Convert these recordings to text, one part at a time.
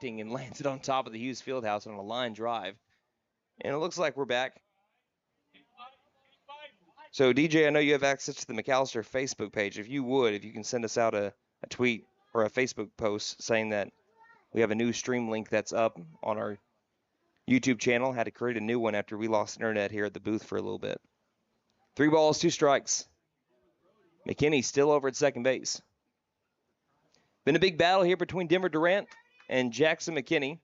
and lands it on top of the Hughes Fieldhouse on a line drive. And it looks like we're back. So, DJ, I know you have access to the McAlester Facebook page. If you can send us out a tweet or a Facebook post saying that we have a new stream link that's up on our YouTube channel. Had to create a new one after we lost internet here at the booth for a little bit. 3 balls, 2 strikes. McKinney still over at second base. Been a big battle here between Denver Durant and Jackson McKinney.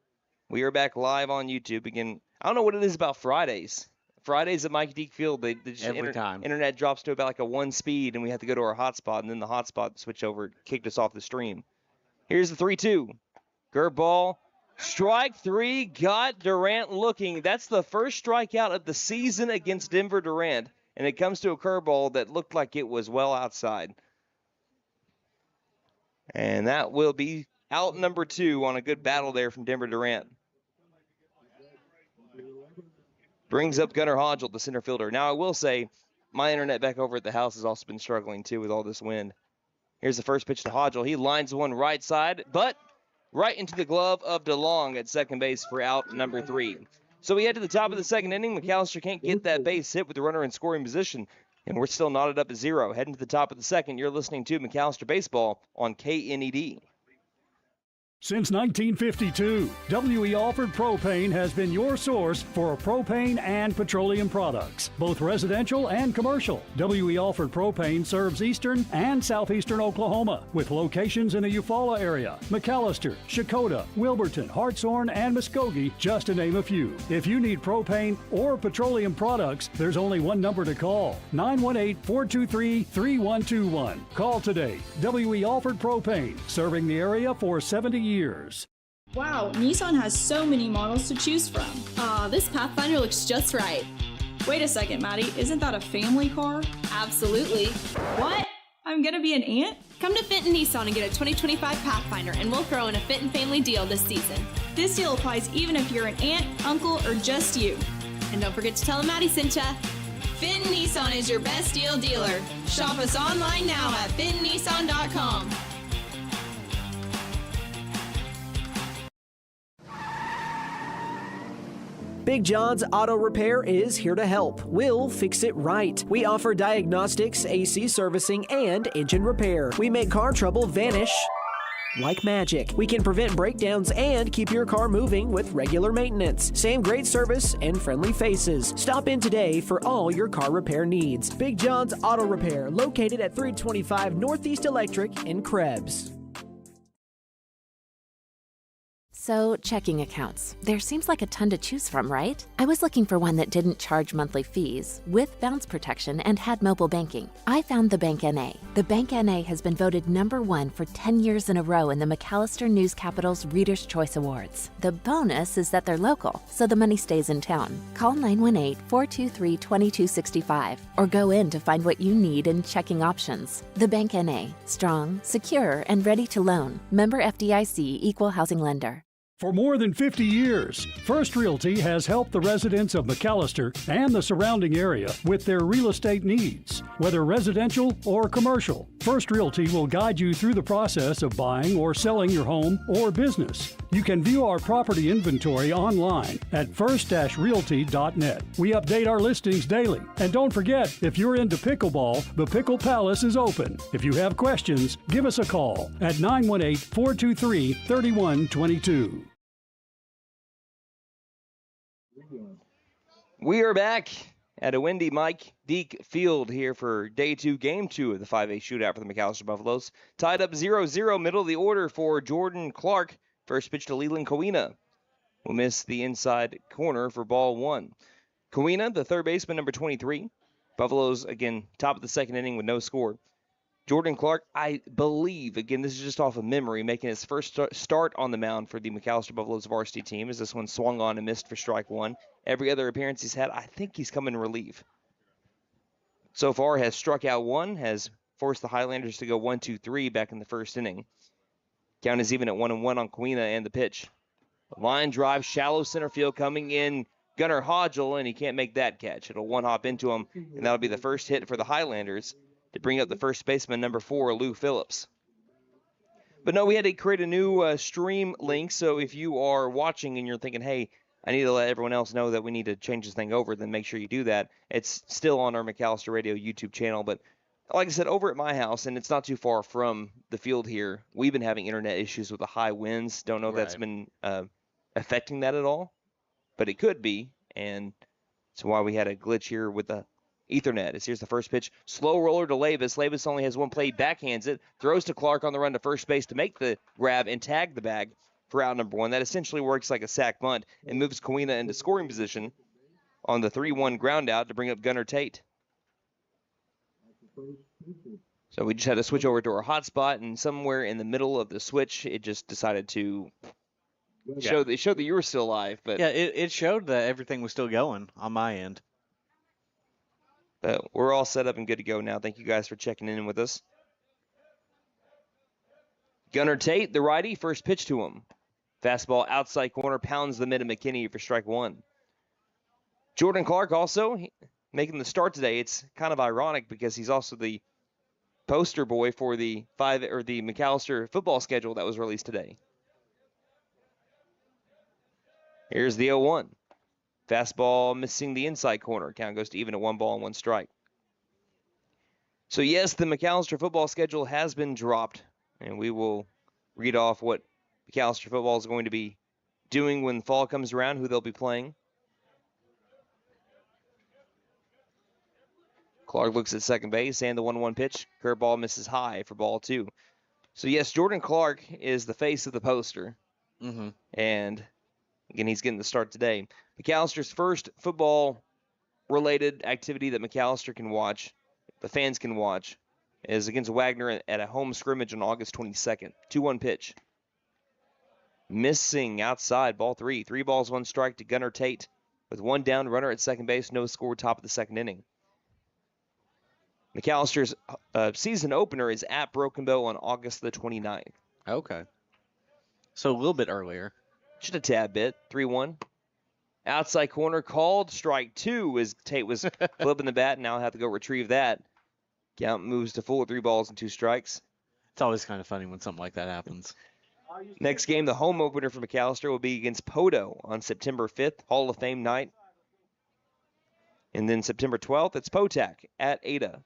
We are back live on YouTube again. I don't know what it is about Fridays. Fridays at Mike Deak Field, they just internet drops to about like a 1 speed, and we have to go to our hotspot, and then the hotspot switch over, kicked us off the stream. Here's the 3-2. Curveball, strike 3, got Durant looking. That's the first strikeout of the season against Denver Durant, and it comes to a curveball that looked like it was well outside. And that will be out number 2 on a good battle there from Denver Durant. Brings up Gunnar Hodgel, the center fielder. Now, I will say, my internet back over at the house has also been struggling, too, with all this wind. Here's the first pitch to Hodgel. He lines one right side, but right into the glove of DeLong at second base for out number 3. So we head to the top of the second inning. McAlester can't get that base hit with the runner in scoring position, and we're still knotted up at 0. Heading to the top of the second, you're listening to McAlester Baseball on KNED. Since 1952, W.E. Alford Propane has been your source for propane and petroleum products, both residential and commercial. W.E. Alford Propane serves eastern and southeastern Oklahoma with locations in the Eufaula area, McAlester, Shakota, Wilburton, Hartshorn, and Muskogee, just to name a few. If you need propane or petroleum products, there's only one number to call, 918-423-3121. Call today. W.E. Alford Propane, serving the area for 70 years. Wow, Nissan has so many models to choose from. This Pathfinder looks just right. Wait a second, Maddie, isn't that a family car? Absolutely. What? I'm gonna be an aunt? Come to Fenton Nissan and get a 2025 Pathfinder, and we'll throw in a Fenton family deal this season. This deal applies even if you're an aunt, uncle, or just you. And don't forget to tell them Maddie sent ya. Fenton Nissan is your best deal dealer. Shop us online now at FentonNissan.com. Big John's Auto Repair is here to help. We'll fix it right. We offer diagnostics, AC servicing, and engine repair. We make car trouble vanish like magic. We can prevent breakdowns and keep your car moving with regular maintenance. Same great service and friendly faces. Stop in today for all your car repair needs. Big John's Auto Repair, located at 325 Northeast Electric in Krebs. So, checking accounts. There seems like a ton to choose from, right? I was looking for one that didn't charge monthly fees, with bounce protection, and had mobile banking. I found the Bank NA. The Bank NA has been voted #1 for 10 years in a row in the McAlester News Capital's Reader's Choice Awards. The bonus is that they're local, so the money stays in town. Call 918-423-2265 or go in to find what you need in checking options. The Bank NA. Strong, secure, and ready to loan. Member FDIC, Equal Housing Lender. For more than 50 years, First Realty has helped the residents of McAlester and the surrounding area with their real estate needs. Whether residential or commercial, First Realty will guide you through the process of buying or selling your home or business. You can view our property inventory online at first-realty.net. We update our listings daily. And don't forget, if you're into pickleball, the Pickle Palace is open. If you have questions, give us a call at 918-423-3122. We are back at a windy Mike Deak Field here for day 2, game 2 of the 5A shootout for the McAlester Buffaloes. Tied up 0-0, middle of the order for Jordan Clark. First pitch to Leland Kowina. Will miss the inside corner for ball 1. Kowina, the third baseman, number 23. Buffaloes, again, top of the second inning with no score. Jordan Clark, I believe, again, this is just off of memory, making his first start on the mound for the McAlester Buffaloes varsity team, as this one swung on and missed for strike 1. Every other appearance he's had, I think he's come in relief. So far, has struck out 1, has forced the Highlanders to go 1-2-3 back in the first inning. Count is even at 1-1 on Kowina and the pitch. Line drive, shallow center field coming in. Gunnar Hodgel, and he can't make that catch. It'll one-hop into him, and that'll be the first hit for the Highlanders to bring up the first baseman, number 4, Lou Phillips. But no, we had to create a new stream link. So if you are watching and you're thinking, hey, I need to let everyone else know that we need to change this thing over, then make sure you do that. It's still on our McAlester Radio YouTube channel. But like I said, over at my house, and it's not too far from the field here, we've been having internet issues with the high winds. Don't know if that's been affecting that at all, but it could be. And that's why we had a glitch here with the Ethernet. Here's the first pitch. Slow roller to Lavis. Lavis only has one play, backhands it, throws to Clark on the run to first base to make the grab and tag the bag for out number one. That essentially works like a sack bunt and moves Kawina into scoring position on the 3-1 ground out to bring up Gunnar Tate. So we just had to switch over to our hotspot, and somewhere in the middle of the switch, it just decided to show that you were still alive. But yeah, it showed that everything was still going on my end. But we're all set up and good to go now. Thank you guys for checking in with us. Gunnar Tate, the righty, first pitch to him. Fastball outside corner, pounds the mid of McKinney for strike one. Jordan Clark also making the start today. It's kind of ironic because he's also the poster boy for the McAlester football schedule that was released today. Here's the 0-1. Fastball missing the inside corner. Count goes to even at 1 ball and 1 strike. So yes, the McAlester football schedule has been dropped, and we will read off what McAlester football is going to be doing when fall comes around, who they'll be playing. Clark looks at second base, and the 1-1 pitch. Curveball misses high for ball 2. So yes, Jordan Clark is the face of the poster. Mm-hmm. And again, he's getting the start today. McAllister's first football-related activity that McAlester can watch, the fans can watch, is against Wagner at a home scrimmage on August 22nd. 2-1 pitch. Missing outside, ball 3. 3 balls, 1 strike to Gunnar Tate with 1 down, runner at second base, no score, top of the second inning. McAllister's season opener is at Broken Bow on August the 29th. Okay. So a little bit earlier. Just a tad bit. 3-1. Outside corner called. Strike 2 as Tate was flipping the bat, and now have to go retrieve that. Count moves to full 3 balls and 2 strikes. It's always kind of funny when something like that happens. Next game, the home opener for McAlester will be against Podo on September 5th, Hall of Fame night. And then September 12th, it's Potac at Ada.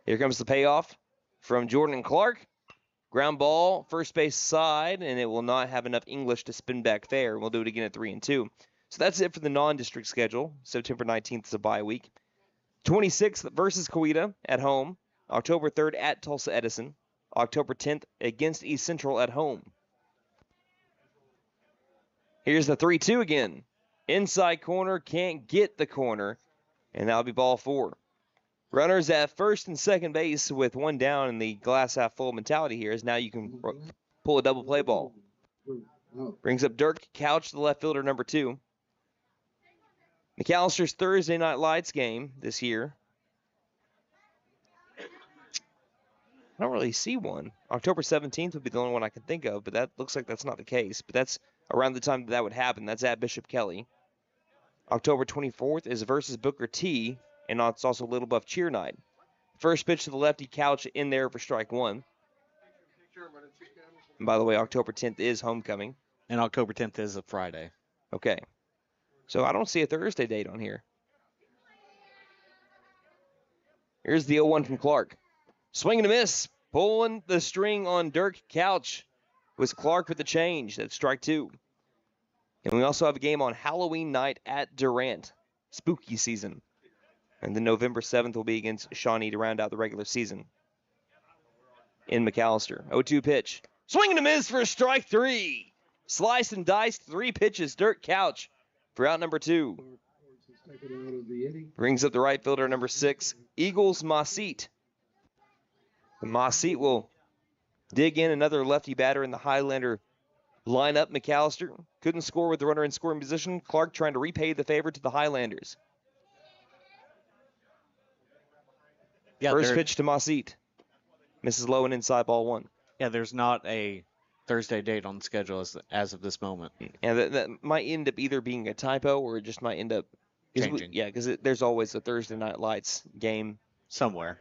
Here comes the payoff from Jordan Clark. Ground ball, first base side, and it will not have enough English to spin back fair. We'll do it again at 3-2. So that's it for the non-district schedule. September 19th is a bye week. 26th versus Coweta at home. October 3rd at Tulsa Edison. October 10th against East Central at home. Here's the 3-2 again. Inside corner, can't get the corner, and that'll be ball 4. Runners at first and second base with 1 down, in the glass half full mentality here is now you can pull a double play ball. Brings up Dirk Couch, the left fielder, number 2. McAllister's Thursday Night Lights game this year. I don't really see one. October 17th would be the only one I can think of, but that looks like that's not the case. But that's around the time that would happen. That's at Bishop Kelly. October 24th is versus Booker T, and it's also Little Buff Cheer Night. First pitch to the lefty, Couch in there for strike 1. And by the way, October 10th is homecoming. And October 10th is a Friday. Okay. So I don't see a Thursday date on here. Here's the 0-1 from Clark. Swing and a miss. Pulling the string on Dirk Couch was Clark with the change. That's strike 2. And we also have a game on Halloween night at Durant. Spooky season. And then November 7th will be against Shawnee to round out the regular season in McAlester. 0-2 pitch. Swing and a miss for strike 3. Slice and dice, 3 pitches. Dirk Couch for out number 2. Brings up the right fielder, number 6, Eagles Masit. The Masit will dig in another lefty batter in the Highlander lineup. McAlester couldn't score with the runner in scoring position. Clark trying to repay the favor to the Highlanders. Yeah, first pitch to Masit. Misses low and inside, ball 1. Yeah, there's not a Thursday date on the schedule as of this moment. And that might end up either being a typo or it just might end up changing. Because there's always a Thursday Night Lights game Somewhere.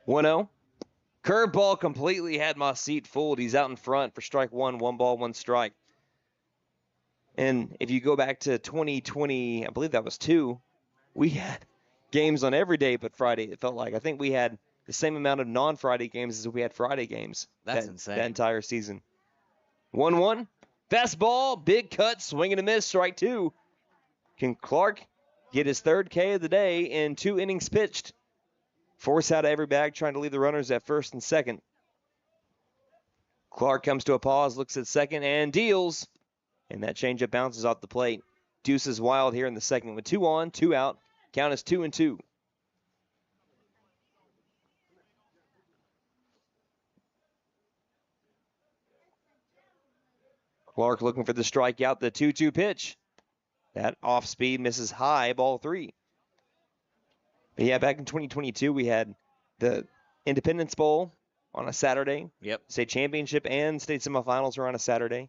1-0. Curveball completely had my seat fooled. He's out in front for strike one, 1 ball, 1 strike. And if you go back to 2020, I believe that was 2, we had games on every day but Friday, it felt like. I think we had the same amount of non-Friday games as we had Friday games. That's insane. That entire season. 1-1. Fastball, big cut, swing and a miss, strike 2. Can Clark get his 3rd K of the day in 2 innings pitched? Force out of every bag, trying to leave the runners at first and second. Clark comes to a pause, looks at second, and deals. And that changeup bounces off the plate. Deuce is wild here in the second with 2 on, 2 out. Count is 2-2. Clark looking for the strikeout, the 2-2 pitch. That off speed misses high, ball 3. But yeah, back in 2022, we had the Independence Bowl on a Saturday. Yep. State championship and state semifinals are on a Saturday.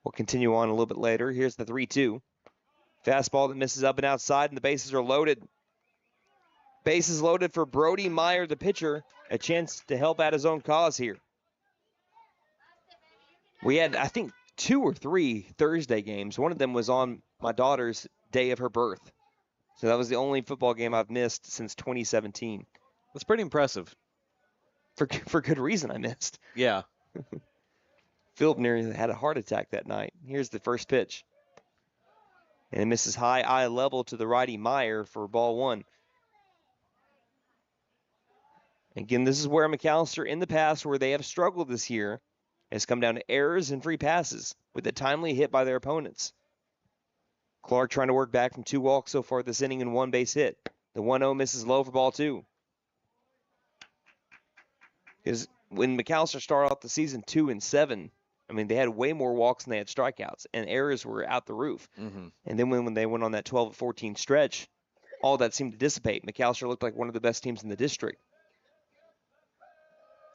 We'll continue on a little bit later. Here's the 3-2. Fastball that misses up and outside, and the bases are loaded. Bases loaded for Brody Meyer, the pitcher. A chance to help out his own cause here. We had, I think, 2 or 3 Thursday games. One of them was on my daughter's day of her birth. So that was the only football game I've missed since 2017. That's pretty impressive. For good reason I missed. Yeah. Philip nearly had a heart attack that night. Here's the first pitch. And it misses high, eye level to the righty Meyer for ball 1. Again, this is where McAlester in the past, where they have struggled this year, has come down to errors and free passes with a timely hit by their opponents. Clark trying to work back from 2 walks so far this inning and 1 base hit. The 1-0 misses low for ball 2. Because when McAlester started off the season 2-7, I mean, they had way more walks than they had strikeouts, and errors were out the roof. Mm-hmm. And then when they went on that 12-14 stretch, all that seemed to dissipate. McAlester looked like one of the best teams in the district.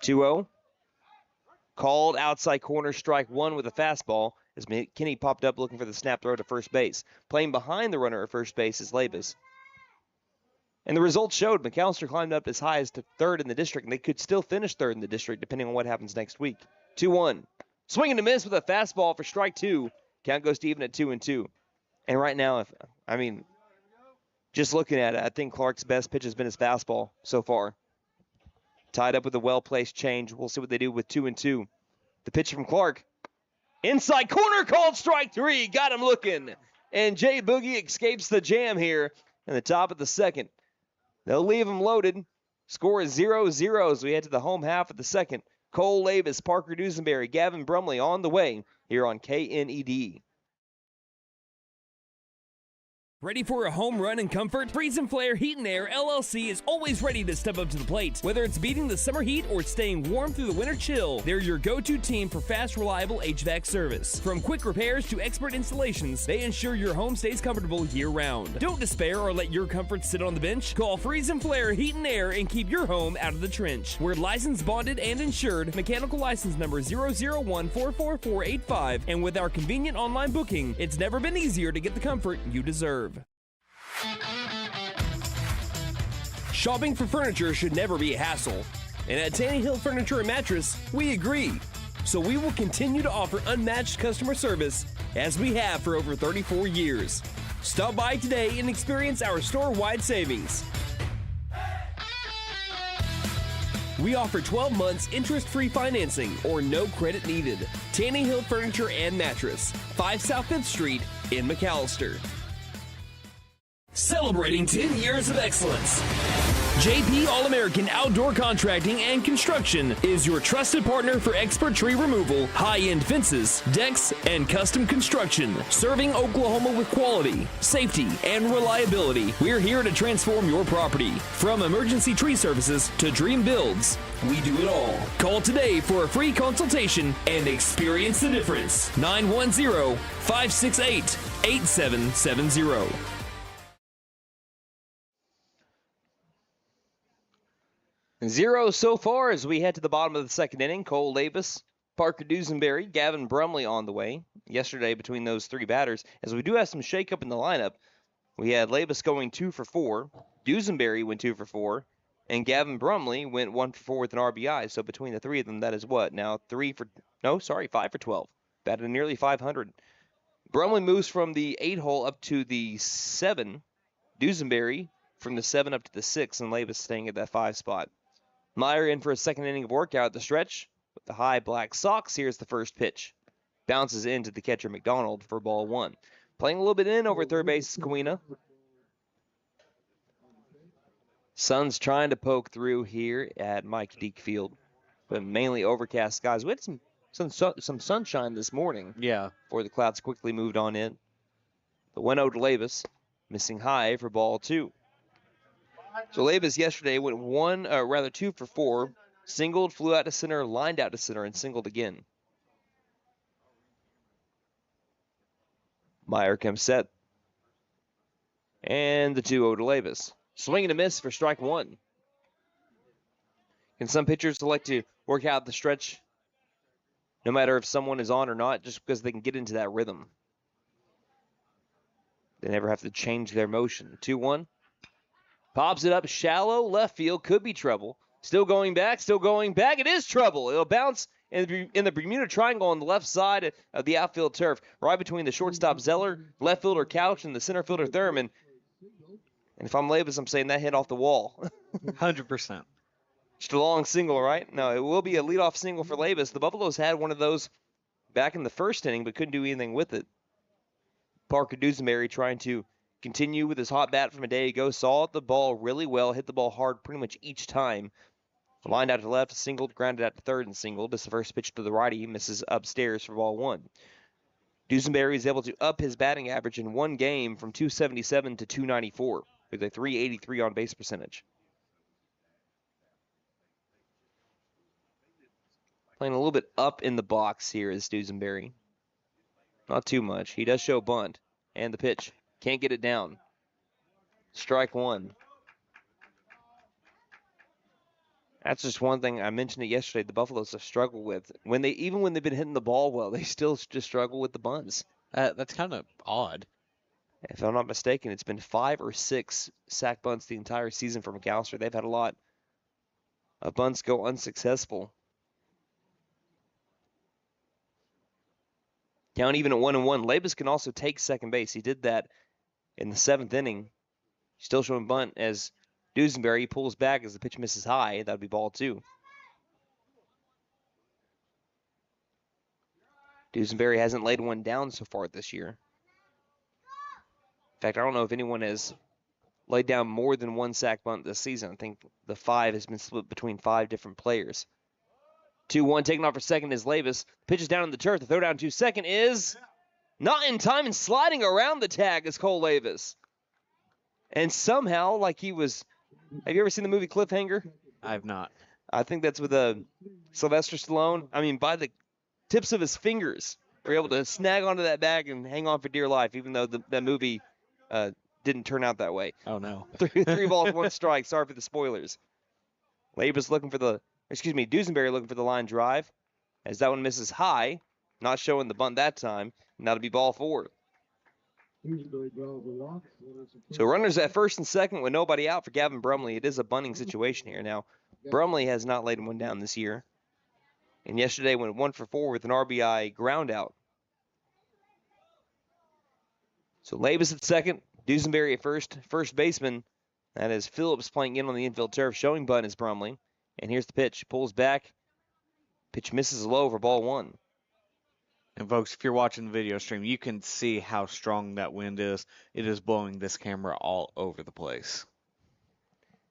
2-0. Called outside corner, strike 1 with a fastball as McKinney popped up looking for the snap throw to first base. Playing behind the runner at first base is Labus. And the results showed McAlester climbed up as high as to 3rd in the district, and they could still finish 3rd in the district depending on what happens next week. 2-1. Swing and a miss with a fastball for strike 2. Count goes to even at 2-2. And right now, just looking at it, I think Clark's best pitch has been his fastball so far. Tied up with a well-placed change. We'll see what they do with 2-2. The pitch from Clark. Inside corner, called strike 3. Got him looking. And Jay Boogie escapes the jam here in the top of the second. They'll leave him loaded. Score is 0-0 as we head to the home half of the second. Cole Labus, Parker Dusenberry, Gavin Brumley on the way here on KNED. Ready for a home run in comfort? Freeze and Flare Heat and Air LLC is always ready to step up to the plate. Whether it's beating the summer heat or staying warm through the winter chill, they're your go-to team for fast, reliable HVAC service. From quick repairs to expert installations, they ensure your home stays comfortable year-round. Don't despair or let your comfort sit on the bench. Call Freeze and Flare Heat and Air and keep your home out of the trench. We're licensed, bonded, and insured. Mechanical license number 0014445. And with our convenient online booking, it's never been easier to get the comfort you deserve. Shopping for furniture should never be a hassle, and at Tanny Hill Furniture and Mattress, we agree. So we will continue to offer unmatched customer service as we have for over 34 years. Stop by today and experience our store-wide savings. We offer 12 months interest-free financing or no credit needed. Tanny Hill Furniture and Mattress, 5 South 5th Street in McAlester. Celebrating 10 years of excellence. JP All-American Outdoor Contracting and Construction is your trusted partner for expert tree removal, high-end fences, decks, and custom construction. Serving Oklahoma with quality, safety, and reliability. We're here to transform your property. From emergency tree services to dream builds, we do it all. Call today for a free consultation and experience the difference. 910-568-8770. 0 so far as we head to the bottom of the second inning. Cole Labus, Parker Dusenberry, Gavin Brumley on the way. Yesterday between those 3 batters, as we do have some shakeup in the lineup. We had Labus going 2 for 4. Dusenberry went 2 for 4. And Gavin Brumley went 1 for 4 with an RBI. So between the three of them, that is what? Now 5 for 12. Batted nearly 500. Brumley moves from the 8 hole up to the 7. Dusenberry from the 7 up to the 6, and Labus staying at that 5 spot. Meyer in for a second inning of workout at the stretch. With the high black socks, here's the first pitch. Bounces into the catcher McDonald for ball 1. Playing a little bit in over third base, Kawina. Sun's trying to poke through here at Mike Deak Field, but mainly overcast skies. We had some sunshine this morning. Yeah. Before the clouds quickly moved on in. The 1-0 to Labus, missing high for ball 2. So Labus yesterday went 2 for 4, singled, flew out to center, lined out to center, and singled again. Meyer comes set. And the 2-0 to Labus. Swing and a miss for strike 1. Can some pitchers select to work out the stretch no matter if someone is on or not, just because they can get into that rhythm? They never have to change their motion. 2-1. Pops it up shallow left field. Could be trouble. Still going back. It is trouble. It'll bounce in the Bermuda Triangle on the left side of the outfield turf, right between the shortstop Zeller, left fielder Couch, and the center fielder Thurman. And if I'm Labus, I'm saying that hit off the wall. 100%. Just a long single, right? No, it will be a leadoff single for Labus. The Buffaloes had one of those back in the first inning, but couldn't do anything with it. Parker Dusenberry trying to continue with his hot bat from a day ago. Saw the ball really well, hit the ball hard pretty much each time. Lined out to left, singled, grounded out to third, and singled. This is the first pitch to the righty. Misses upstairs for ball 1. Dusenberry is able to up his batting average in one game from 277 to 294 with a 383 on base percentage. Playing a little bit up in the box here is Dusenberry. Not too much. He does show bunt. And the pitch. Can't get it down. Strike 1. That's just one thing. I mentioned it yesterday. The Buffaloes have struggled with. Even when they've been hitting the ball well, they still just struggle with the bunts. That's kind of odd. If I'm not mistaken, it's been 5 or 6 sack bunts the entire season for McAlester. They've had a lot of bunts go unsuccessful. Count even at 1-1. Labus can also take second base. He did that in the 7th inning. Still showing bunt as Dusenberry pulls back as the pitch misses high. That would be ball 2. Dusenberry hasn't laid one down so far this year. In fact, I don't know if anyone has laid down more than one sack bunt this season. I think the 5 has been split between 5 different players. 2-1, taking off for second is Labus. Pitch is down in the turf. The throw down to second is not in time and sliding around the tag is Cole Labus. And somehow, like he was... Have you ever seen the movie Cliffhanger? I have not. I think that's with Sylvester Stallone. I mean, by the tips of his fingers, we're able to snag onto that bag and hang on for dear life, even though that movie didn't turn out that way. Oh, no. 3 balls, 1 strike. Sorry for the spoilers. Dusenberry looking for the line drive, as that one misses high, not showing the bunt that time, and that'll be ball 4. So runners at first and second with nobody out for Gavin Brumley. It is a bunting situation here. Now, Brumley has not laid one down this year, and yesterday went 1 for 4 with an RBI ground out. So Labus at second, Dusenberry at first baseman. That is Phillips playing in on the infield turf, showing bunt is Brumley. And here's the pitch. Pulls back. Pitch misses low for ball 1. And folks, if you're watching the video stream, you can see how strong that wind is. It is blowing this camera all over the place.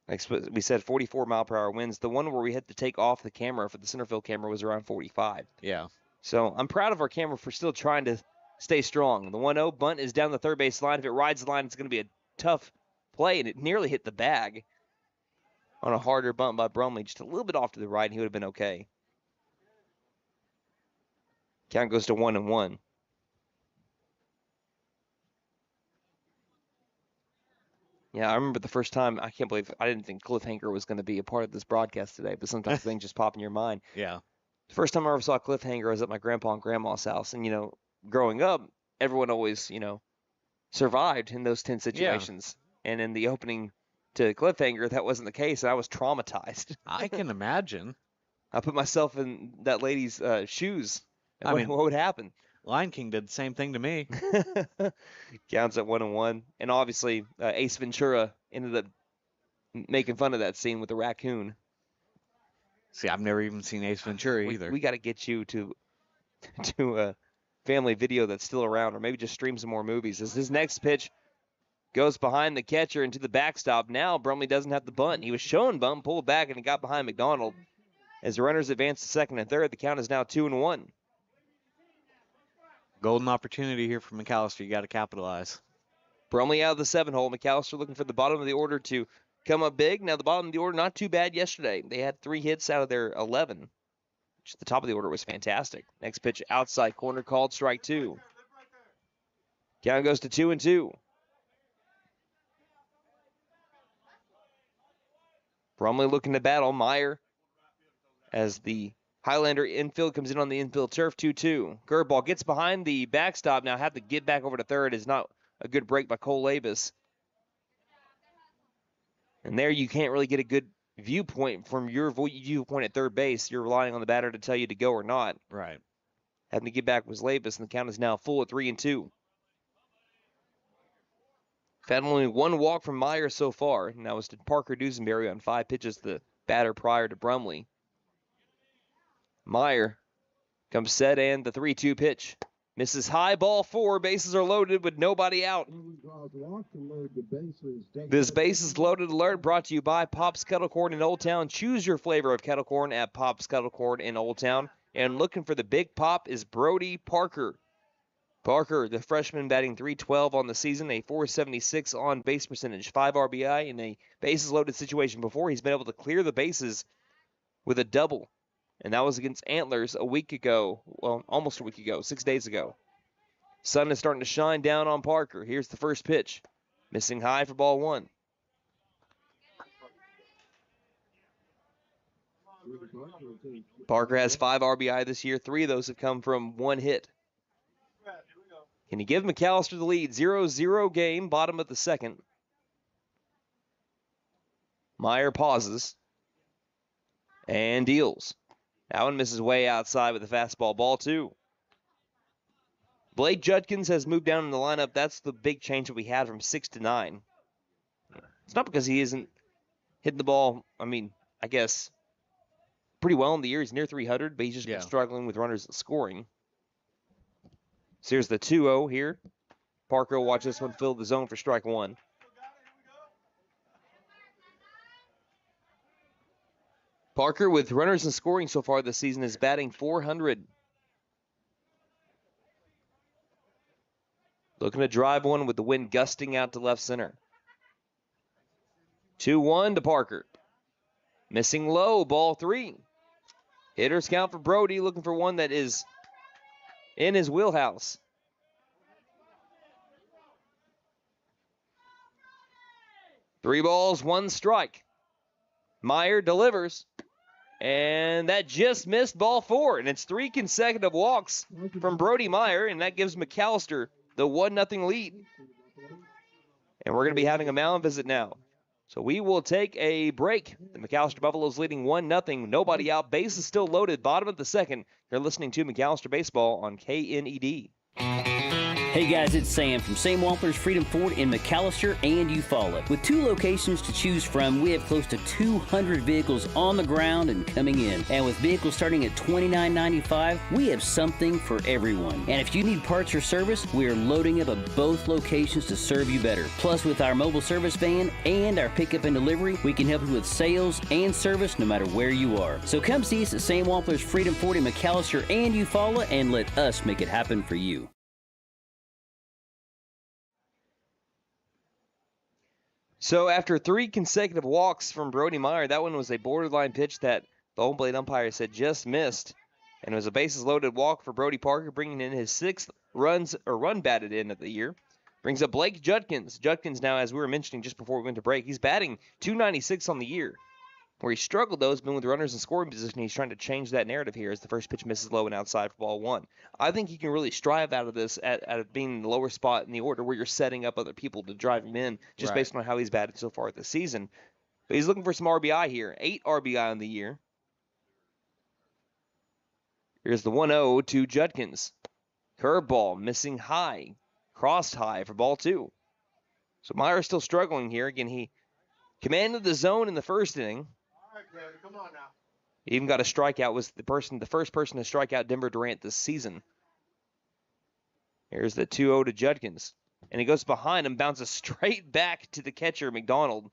Like we said, 44 mile per hour winds. The one where we had to take off the camera for the center field camera was around 45. Yeah. So I'm proud of our camera for still trying to stay strong. The 1-0 bunt is down the third base line. If it rides the line, it's going to be a tough play, and it nearly hit the bag on a harder bunt by Brumley. Just a little bit off to the right, and he would have been okay. Count goes to 1-1. Yeah, I remember the first time. I can't believe I didn't think Cliffhanger was going to be a part of this broadcast today, but sometimes things just pop in your mind. Yeah. The first time I ever saw Cliffhanger, I was at my grandpa and grandma's house. And, growing up, everyone always, survived in those tense situations. Yeah. And in the opening to cliffhanger, that wasn't the case, and I was traumatized. I can imagine. I put myself in that lady's shoes. I mean, what would happen? Lion King did the same thing to me. Counts at 1-1. And obviously, Ace Ventura ended up making fun of that scene with the raccoon. See, I've never even seen Ace Ventura either. We got to get you to a family video that's still around, or maybe just stream some more movies. As his next pitch goes behind the catcher into the backstop. Now Brumley doesn't have the bunt. He was shown bunt, pulled back, and it got behind McDonald. As the runners advance to second and third, the count is now 2-1. Golden opportunity here for McAlester. You got to capitalize. Brumley out of the 7-hole. McAlester looking for the bottom of the order to come up big. Now the bottom of the order not too bad yesterday. They had 3 hits out of their 11, which at the top of the order was fantastic. Next pitch outside corner called, strike 2. Count goes to 2-2. Brumley looking to battle Meyer as the Highlander infield comes in on the infield turf. 2-2. Curveball gets behind the backstop. Now have to get back over to third. Is not a good break by Cole Labus. And there you can't really get a good viewpoint from your viewpoint at third base. You're relying on the batter to tell you to go or not. Right. Having to get back was Labus, and the count is now full at 3-2. Had only 1 walk from Meyer so far, and that was to Parker Dusenberry on 5 pitches, the batter prior to Brumley. Meyer comes set, and the 3-2 pitch. Misses high, ball 4. Bases are loaded with nobody out. This bases loaded alert brought to you by Pop's Kettle Corn in Old Town. Choose your flavor of kettle corn at Pop's Kettle Corn in Old Town. And looking for the big pop is Brody Parker. Parker, the freshman, batting .312 on the season, a .476 on base percentage, 5 RBI in a bases loaded situation. Before, he's been able to clear the bases with a double, and that was against Antlers a week ago. Well, almost a week ago, 6 days ago. Sun is starting to shine down on Parker. Here's the first pitch, missing high for ball 1. Parker has 5 RBI this year. 3 of those have come from 1 hit. Can he give McAlester the lead? 0-0 game, bottom of the second. Meyer pauses and deals. That one misses way outside with a fastball, ball 2. Blake Judkins has moved down in the lineup. That's the big change that we had from 6 to 9. It's not because he isn't hitting the ball, I guess, pretty well in the year. He's near 300, but he's just been struggling with runners scoring. So here's the 2-0 here. Parker will watch this one fill the zone for strike 1. Parker, with runners in scoring so far this season, is batting .400. Looking to drive one with the wind gusting out to left center. 2-1 to Parker. Missing low, ball 3. Hitters count for Brody, looking for one that is in his wheelhouse. Three balls, 1 strike. Meyer delivers, and that just missed ball 4, and it's 3 consecutive walks from Brody Meyer, and that gives McAlester the 1-0 lead. And we're going to be having a mound visit now. So we will take a break. The McAlester Buffaloes leading 1-0. Nobody out. Base is still loaded. Bottom of the second. You're listening to McAlester Baseball on KNED. Hey guys, it's Sam from Sam Wampler's Freedom Ford in McAlester and Eufaula. With 2 locations to choose from, we have close to 200 vehicles on the ground and coming in. And with vehicles starting at $29.95, we have something for everyone. And if you need parts or service, we are loading up at both locations to serve you better. Plus, with our mobile service van and our pickup and delivery, we can help you with sales and service no matter where you are. So come see us at Sam Wampler's Freedom Ford in McAlester and Eufaula and let us make it happen for you. So after 3 consecutive walks from Brody Meyer, that one was a borderline pitch that the home plate umpire said just missed. And it was a bases loaded walk for Brody Parker, bringing in his 6th run batted in of the year. Brings up Blake Judkins. Judkins now, as we were mentioning just before we went to break, he's batting .296 on the year. Where he struggled, though, has been with runners in scoring position. He's trying to change that narrative here as the first pitch misses low and outside for ball 1. I think he can really strive out of this at being in the lower spot in the order where you're setting up other people to drive him in just based on how he's batted so far this season. But he's looking for some RBI here. 8 RBI on the year. Here's the 1-0 to Judkins. Curveball missing high. Crossed high for ball 2. So Meyer's still struggling here. Again, he commanded the zone in the first inning. Come on now. He even got a strikeout, was the first person to strike out Denver Durant this season. Here's the 2-0 to Judkins. And he goes behind him, bounces straight back to the catcher, McDonald.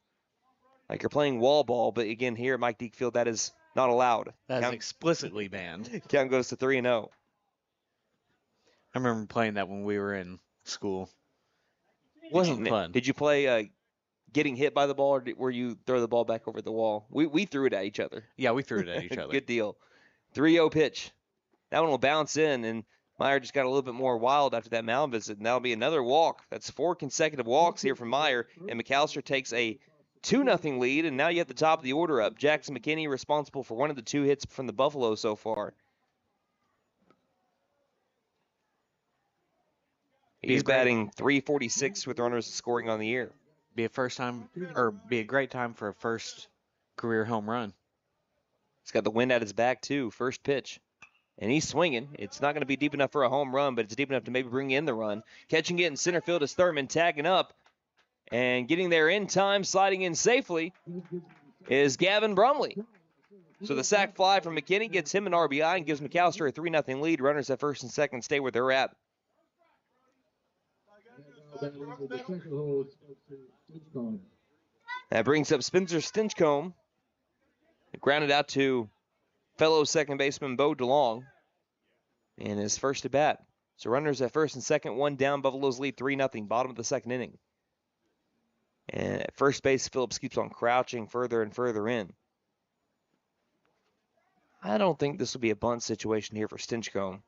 Like you're playing wall ball, but again, here at Mike Deak Field, that is not allowed. That's explicitly banned. Count goes to 3-0. I remember playing that when we were in school. It wasn't fun. Did you play getting hit by the ball, or were you throw the ball back over the wall? We threw it at each other. Yeah, we threw it at each other. Good deal. 3-0 pitch. That one will bounce in, and Meyer just got a little bit more wild after that mound visit, and that'll be another walk. That's 4 consecutive walks here from Meyer, and McAlester takes a 2-0 lead, and now you have the top of the order up. Jackson McKinney responsible for one of the 2 hits from the Buffalo so far. He's batting .346 with runners scoring on the year. Be a great time for a first career home run. He's got the wind at his back too. First pitch. And he's swinging. It's not going to be deep enough for a home run, but it's deep enough to maybe bring in the run. Catching it in center field is Thurman, tagging up. And getting there in time, sliding in safely, is Gavin Brumley. So the sac fly from McKinney gets him an RBI and gives McAlester a 3-0 lead. Runners at first and second stay where they're at. That brings up Spencer Stinchcomb. Grounded out to fellow second baseman Bo DeLong in his first at bat. So runners at first and second, 1 down. Buffalo's lead 3-0, bottom of the second inning. And at first base, Phillips keeps on crouching further and further in. I don't think this will be a bunt situation here for Stinchcomb,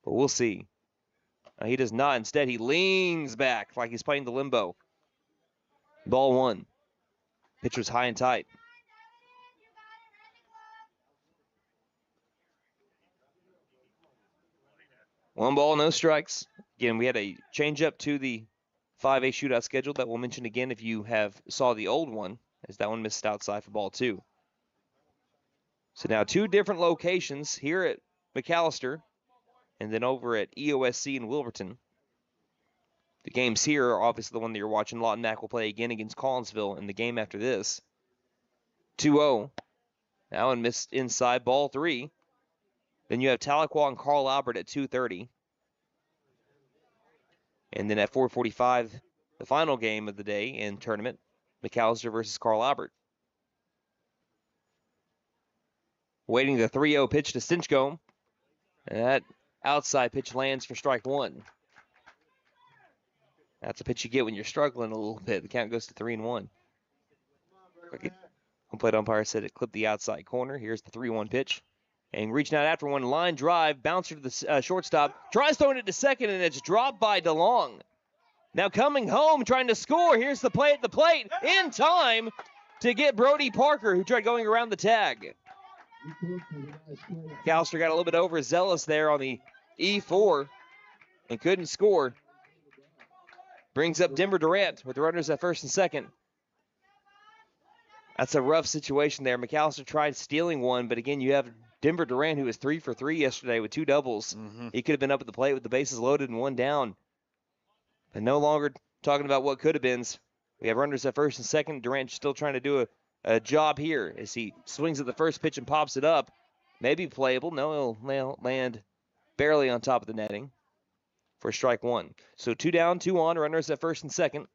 but we'll see. He does not. Instead, he leans back like he's playing the limbo. Ball 1. Pitch was high and tight. One ball, no strikes. Again, we had a change-up to the 5A shootout schedule that we'll mention again if you saw the old one, as that one missed outside for ball 2. So now 2 different locations here at McAlester and then over at EOSC in Wilburton. The games here are obviously the one that you're watching. Lawton Mac will play again against Collinsville in the game after this. 2-0. That one missed inside, ball 3. Then you have Tahlequah and Carl Albert at 2:30. And then at 4:45, the final game of the day in tournament, McAlester versus Carl Albert. Waiting the 3-0 pitch to Stinchcomb. And that outside pitch lands for strike 1. That's a pitch you get when you're struggling a little bit. The count goes to 3-1. Home plate umpire said it clipped the outside corner. Here's the 3-1 pitch. And reaching out after one, line drive, bouncer to the shortstop. Tries throwing it to second, and it's dropped by DeLong. Now coming home, trying to score. Here's the play at the plate. In time to get Brody Parker, who tried going around the tag. McAlester got a little bit overzealous there on the E4 and couldn't score. Brings up Denver Durant with the runners at first and second. That's a rough situation there. McAlester tried stealing one, but again, you have Denver Durant, who was 3 for 3 yesterday with 2 doubles. He could have been up at the plate with the bases loaded and 1 down. But no longer talking about what could have been. We have runners at first and second. Durant still trying to do a job here as he swings at the first pitch and pops it up. Maybe playable. No, he'll land barely on top of the netting for strike 1. So 2 down, 2 on. Runners at first and second.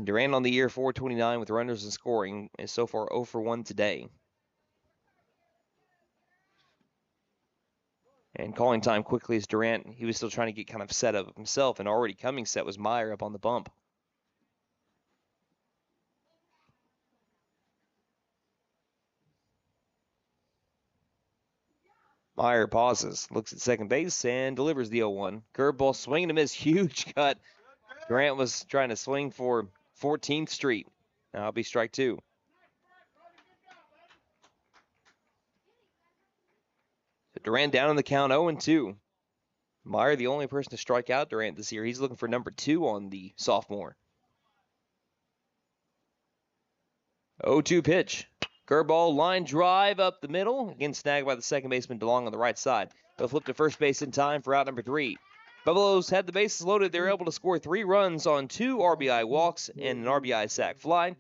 Durant on the year, 429 with runners and scoring, is so far 0 for 1 today. And calling time quickly is Durant. He was still trying to get kind of set up himself, and already coming set was Meyer up on the bump. Meyer pauses, looks at second base, and delivers the 0-1. Curveball swing and a miss, huge cut. Durant was trying to swing for 14th Street. Now it'll be strike 2. So Durant down in the count, 0-2. Meyer, the only person to strike out Durant this year. He's looking for number 2 on the sophomore. 0-2 pitch. Curveball, line drive up the middle. Again, snagged by the second baseman DeLong on the right side. They'll flip to first base in time for out number 3. Buffaloes had the bases loaded. They were able to score 3 runs on 2 RBI walks and an RBI sac fly.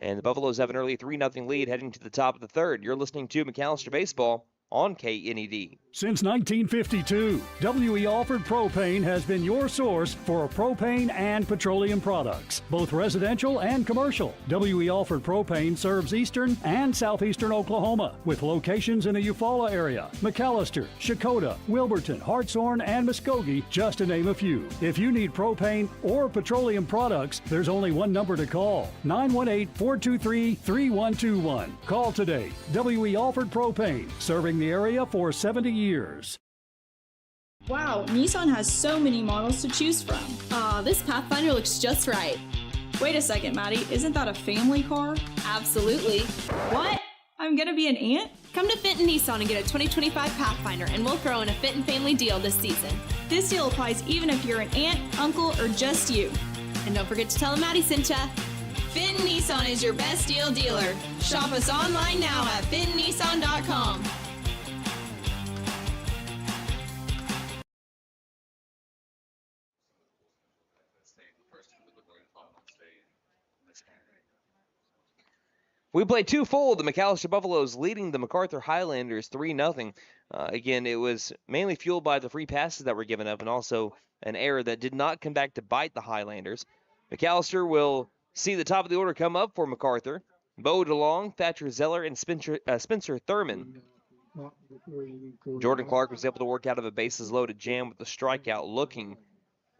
And the Buffaloes have an early 3-0 lead heading to the top of the third. You're listening to McAlester Baseball on KNED. Since 1952, W.E. Alford Propane has been your source for propane and petroleum products, both residential and commercial. W.E. Alford Propane serves eastern and southeastern Oklahoma, with locations in the Eufaula area, McAlester, Shakota, Wilburton, Hartshorn, and Muskogee, just to name a few. If you need propane or petroleum products, there's only one number to call, 918-423-3121. Call today. W.E. Alford Propane, serving the area for 70 years. Wow, Nissan has so many models to choose from. This Pathfinder looks just right. Wait a second, Maddie, isn't that a family car? Absolutely. What? I'm gonna be an aunt? Come to Fenton Nissan and get a 2025 Pathfinder, and we'll throw in a Fenton family deal this season. This deal applies even if you're an aunt, uncle, or just you. And don't forget to tell them Maddie sent ya. Fenton Nissan is your best deal dealer. Shop us online now at fentonnissan.com. We played 2 full. The McAlester Buffaloes leading the MacArthur Highlanders 3-0. Again, it was mainly fueled by the free passes that were given up and also an error that did not come back to bite the Highlanders. McAlester will see the top of the order come up for MacArthur. Bo DeLong, Thatcher Zeller, and Spencer Thurman. Jordan Clark was able to work out of a bases-loaded jam with the strikeout looking.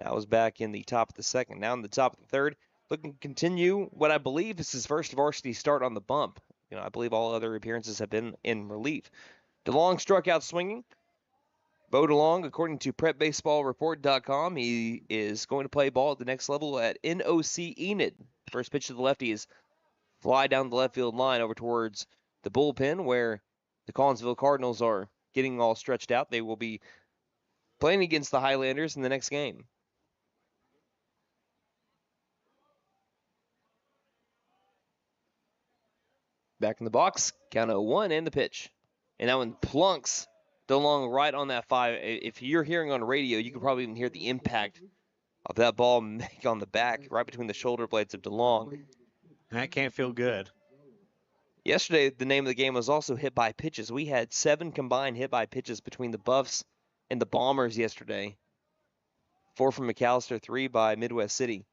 That was back in the top of the second. Now in the top of the third. Looking to continue what I believe is his first varsity start on the bump. I believe all other appearances have been in relief. DeLong struck out swinging. Bo DeLong, according to PrepBaseballReport.com, he is going to play ball at the next level at NOC Enid. First pitch to the lefty is fly down the left field line over towards the bullpen where the Collinsville Cardinals are getting all stretched out. They will be playing against the Highlanders in the next game. Back in the box, count 0-1 and the pitch. And that one plunks DeLong right on that 5. If you're hearing on radio, you can probably even hear the impact of that ball make on the back, right between the shoulder blades of DeLong. That can't feel good. Yesterday, the name of the game was also hit by pitches. We had 7 combined hit by pitches between the Buffs and the Bombers yesterday. 4 from McAlester, 3 by Midwest City.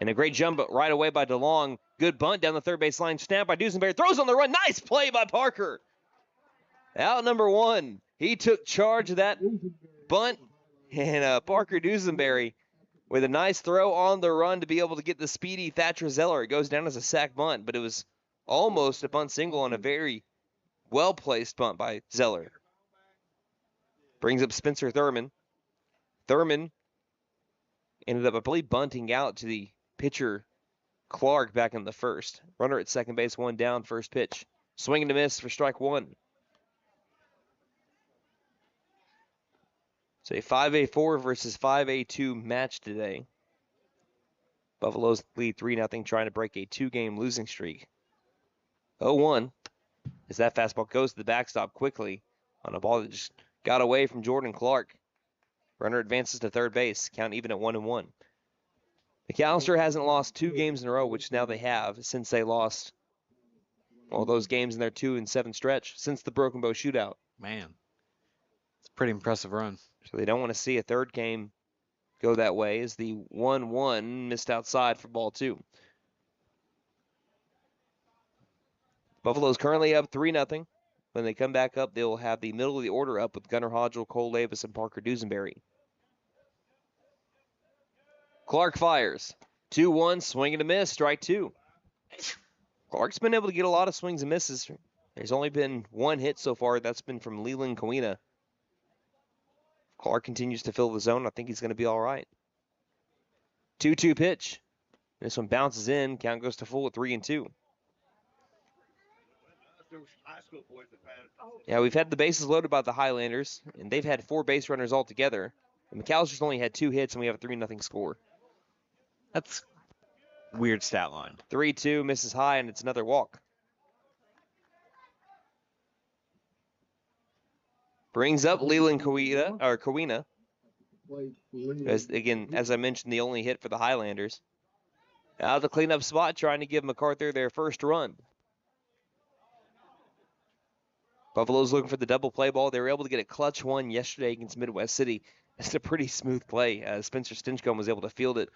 And a great jump right away by DeLong. Good bunt down the third base line. Snap by Dusenberry. Throws on the run. Nice play by Parker. Out number 1. He took charge of that bunt. And Parker Dusenberry with a nice throw on the run to be able to get the speedy Thatcher Zeller. It goes down as a sac bunt, but it was almost a bunt single on a very well-placed bunt by Zeller. Brings up Spencer Thurman. Thurman ended up, I believe, bunting out to the pitcher Clark back in the first. Runner at second base, 1 down, first pitch. Swing and a miss for strike 1. So a 5A4 versus 5A2 match today. Buffaloes lead 3-0, trying to break a 2-game losing streak. 0-1 as that fastball goes to the backstop quickly on a ball that just got away from Jordan Clark. Runner advances to third base, count even at 1-1. McAlester hasn't lost 2 games in a row, which now they have since they lost all those games in their 2-7 stretch since the Broken Bow Shootout. Man, it's a pretty impressive run. So they don't want to see a third game go that way as the 1-1 missed outside for ball 2. Buffalo's currently up 3-0. When they come back up, they'll have the middle of the order up with Gunnar Hodgel, Cole Davis, and Parker Dusenberry. Clark fires. 2-1, swing and a miss, strike 2. Clark's been able to get a lot of swings and misses There's only been one hit so far. That's been from Leland Kawina. Clark continues to fill the zone. I think he's going to be all right. 2-2 pitch. This one bounces in. Count goes to full at 3-2. Yeah, we've had the bases loaded by the Highlanders, and they've had 4 base runners altogether. And McAllister's only had 2 hits, and we have a 3-0 score. That's weird stat line. 3-2 misses high, and it's another walk. Brings up Leland Kawina. As I mentioned, the only hit for the Highlanders. Out of the cleanup spot, trying to give MacArthur their first run. Buffalo's looking for the double play ball. They were able to get a clutch one yesterday against Midwest City. It's a pretty smooth play. Spencer Stinchcomb was able to field it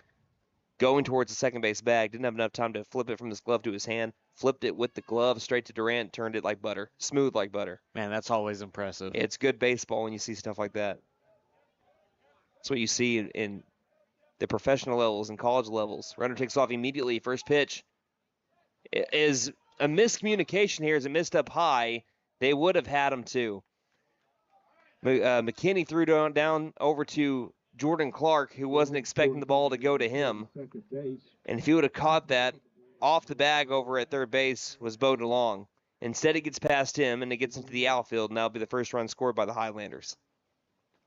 going towards the second base bag. Didn't have enough time to flip it from his glove to his hand. Flipped it with the glove straight to Durant. Turned it like butter. Smooth like butter. Man, that's always impressive. It's good baseball when you see stuff like that. That's what you see in the professional levels and college levels. Runner takes off immediately. First pitch is a miscommunication here as it missed up high. They would have had him too. McKinney threw down over to Jordan Clark, who wasn't expecting the ball to go to him. And if he would have caught that off the bag over at third base, was Bo DeLong. Instead, it gets past him, and it gets into the outfield, and that'll be the first run scored by the Highlanders.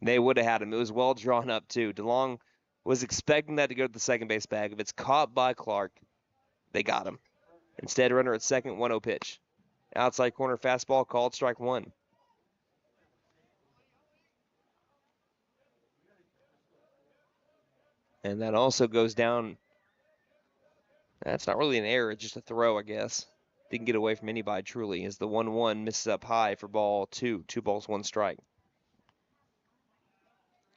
They would have had him. It was well drawn up, too. DeLong was expecting that to go to the second base bag. If it's caught by Clark, they got him. Instead, runner at second, 1-0 pitch. Outside corner fastball called strike 1. And that also goes down. That's not really an error, it's just a throw, I guess. Didn't get away from anybody, truly, as the 1-1 misses up high for ball 2. 2 balls, 1 strike.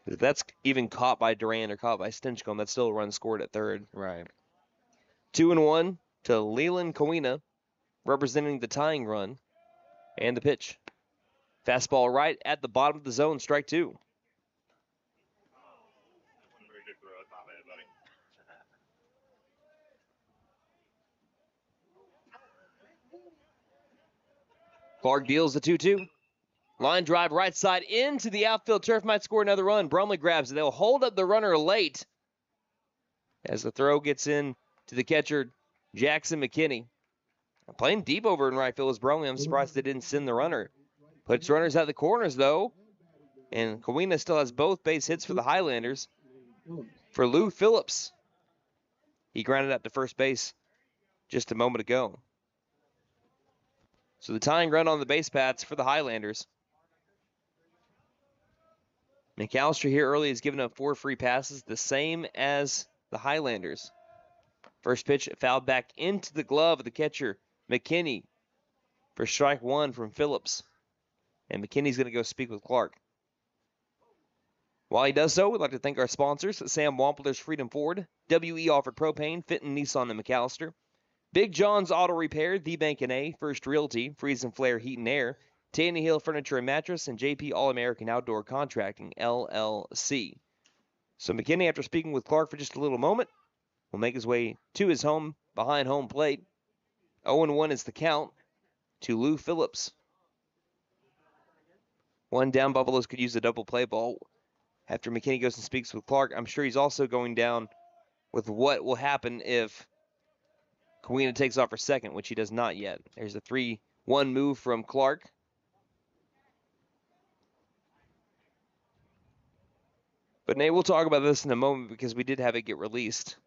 If that's even caught by Durant or caught by Stinchcomb, that's still a run scored at third. Right. 2-1 to Leland Kawina, representing the tying run. And the pitch. Fastball right at the bottom of the zone, strike 2. Clark deals the 2-2. Line drive right side into the outfield turf, might score another run. Brumley grabs it. They'll hold up the runner late as the throw gets in to the catcher, Jackson McKinney. Playing deep over in right field is Brumley. I'm surprised they didn't send the runner. Puts runners at the corners, though. And Kawina still has both base hits for the Highlanders. For Lou Phillips. He grounded out to first base just a moment ago. So the tying run on the base paths for the Highlanders. McAlester here early has given up 4 free passes, the same as the Highlanders. First pitch fouled back into the glove of the catcher, McKinney, for strike 1 from Phillips. And McKinney's going to go speak with Clark. While he does so, we'd like to thank our sponsors, Sam Wampler's Freedom Ford, WE Offered Propane, Fenton Nissan and McAlester, Big John's Auto Repair, The Bank & A, First Realty, Freeze and Flare Heat and Air, Tanny Hill Furniture and Mattress, and JP All-American Outdoor Contracting, LLC. So McKinney, after speaking with Clark for just a little moment, will make his way to his home behind home plate. 0-1 is the count to Lou Phillips. 1 down, Buffaloes could use a double play ball. After McKinney goes and speaks with Clark, I'm sure he's also going down with what will happen if Kawina takes off for second, which he does not yet. There's a 3-1 move from Clark. But Nate, we'll talk about this in a moment because we did have it get released.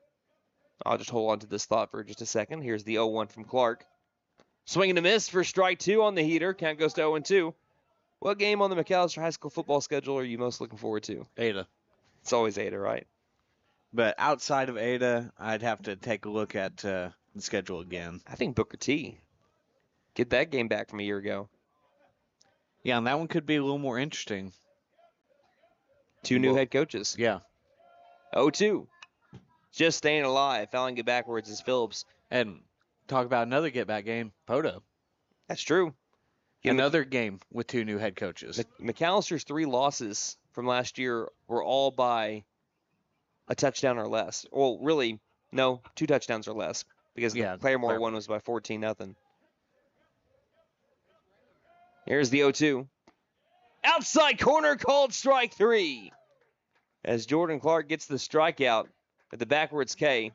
I'll just hold on to this thought for just a second. Here's the 0-1 from Clark. Swing and a miss for strike 2 on the heater. Count goes to 0-2. What game on the McAlester High School football schedule are you most looking forward to? Ada. It's always Ada, right? But outside of Ada, I'd have to take a look at the schedule again. I think Booker T. Get that game back from a year ago. Yeah, and that one could be a little more interesting. 2 new head coaches. Yeah. 0-2. Just staying alive. Fouling it backwards is Phillips. And talk about another get-back game, Poto. That's true. Another game with 2 new head coaches. McAllister's 3 losses from last year were all by a touchdown or less. Well, really, no, 2 touchdowns or less. Because the Claremore one was by 14-0. Here's the 0-2. Outside corner called strike 3. As Jordan Clark gets the strikeout at the backwards K.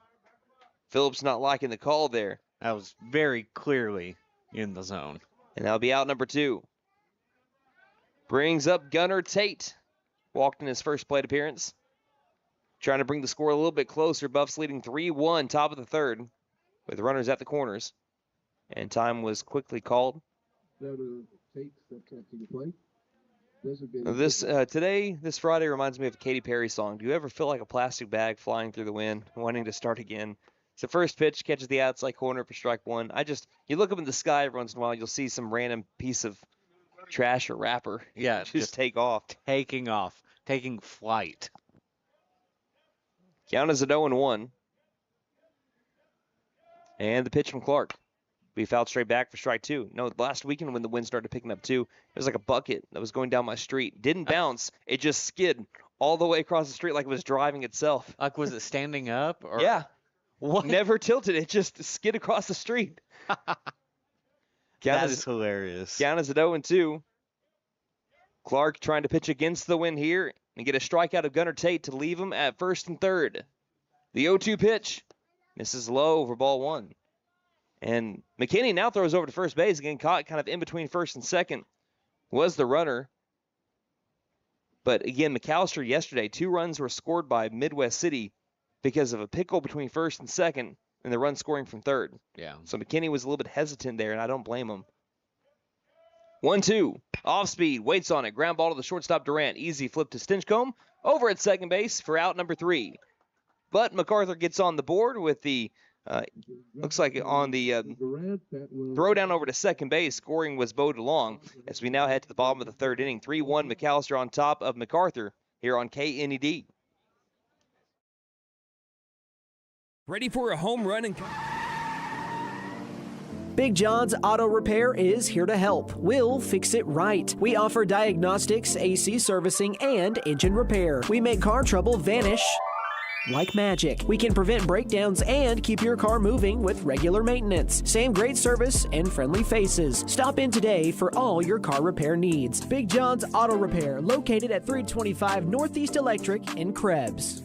Phillips not liking the call there. That was very clearly in the zone. And that'll be out number 2. Brings up Gunnar Tate. Walked in his first plate appearance. Trying to bring the score a little bit closer. Buffs leading 3-1, top of the third, with runners at the corners. And time was quickly called. This Friday reminds me of a Katy Perry song. Do you ever feel like a plastic bag flying through the wind, wanting to start again? It's the first pitch, catches the outside corner for strike 1. You look up in the sky every once in a while, you'll see some random piece of trash or wrapper. Yeah, just take off. Taking flight. Count is at 0-1. And the pitch from Clark. Be fouled straight back for strike 2. No, last weekend when the wind started picking up too, it was like a bucket that was going down my street. Didn't bounce. It just skid all the way across the street like it was driving itself. Like, was it standing up? Or? Yeah. What? Never tilted. It just skid across the street. That is hilarious. Count is at 0-2. Clark trying to pitch against the wind here and get a strikeout of Gunnar Tate to leave him at first and third. The 0-2 pitch misses low for ball 1. And McKinney now throws over to first base, getting caught kind of in between first and second. Was the runner. But again, McAlester yesterday, 2 runs were scored by Midwest City because of a pickle between first and second and the run scoring from third. Yeah. So McKinney was a little bit hesitant there, and I don't blame him. 1-2. Off speed, waits on it. Ground ball to the shortstop Durant. Easy flip to Stinchcomb. Over at second base for out number 3. But MacArthur gets on the board with the, looks like on the throw down over to second base. Scoring was bowed along as we now head to the bottom of the third inning. 3-1 McAlester on top of MacArthur here on KNED. Ready for a home run and... Big John's Auto Repair is here to help. We'll fix it right. We offer diagnostics, AC servicing, and engine repair. We make car trouble vanish like magic. We can prevent breakdowns and keep your car moving with regular maintenance. Same great service and friendly faces. Stop in today for all your car repair needs. Big John's Auto Repair, located at 325 Northeast Electric in Krebs.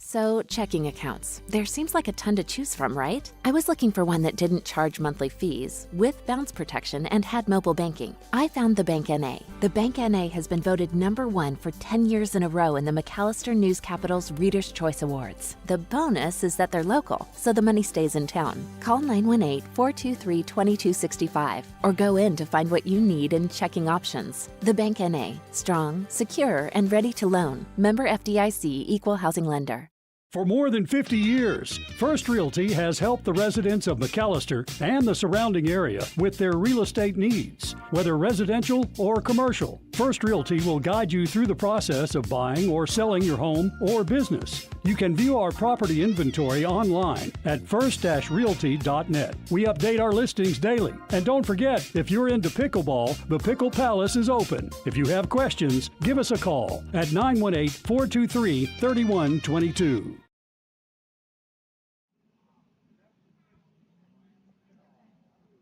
So, checking accounts. There seems like a ton to choose from, right? I was looking for one that didn't charge monthly fees, with bounce protection, and had mobile banking. I found the Bank NA. The Bank NA has been voted #1 for 10 years in a row in the McAlester News Capital's Reader's Choice Awards. The bonus is that they're local, so the money stays in town. Call 918-423-2265 or go in to find what you need in checking options. The Bank NA. Strong, secure, and ready to loan. Member FDIC Equal Housing Lender. For more than 50 years, First Realty has helped the residents of McAlester and the surrounding area with their real estate needs. Whether residential or commercial, First Realty will guide you through the process of buying or selling your home or business. You can view our property inventory online at first-realty.net. We update our listings daily. And don't forget, if you're into pickleball, the Pickle Palace is open. If you have questions, give us a call at 918-423-3122.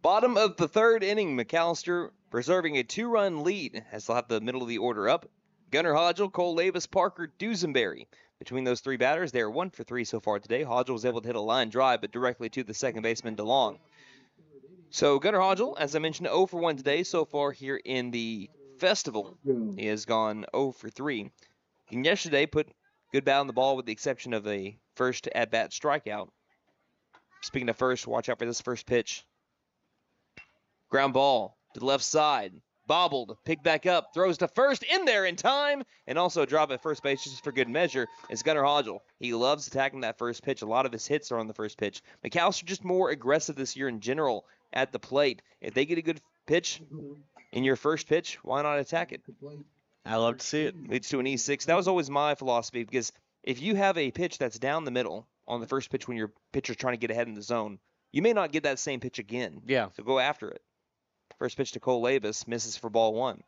Bottom of the third inning, McAlester preserving a 2-run lead as they'll have the middle of the order up. Gunnar Hodgel, Cole Lavis, Parker, Dusenberry. Between those 3 batters, they are 1 for 3 so far today. Hodgel was able to hit a line drive, but directly to the second baseman, DeLong. So Gunnar Hodgel, as I mentioned, 0 for 1 today so far here in the festival. He has gone 0 for 3. And yesterday put good bat on the ball with the exception of a first at-bat strikeout. Speaking of first, watch out for this first pitch. Ground ball to the left side. Bobbled, picked back up, throws to first, in there in time, and also a drop at first base just for good measure is Gunnar Hodgel. He loves attacking that first pitch. A lot of his hits are on the first pitch. McAlester just more aggressive this year in general at the plate. If they get a good pitch in your first pitch, why not attack it? I love to see it. Leads to an E6. That was always my philosophy, because if you have a pitch that's down the middle on the first pitch when your pitcher's trying to get ahead in the zone, you may not get that same pitch again. Yeah. So go after it. First pitch to Cole Lavis, misses for ball 1.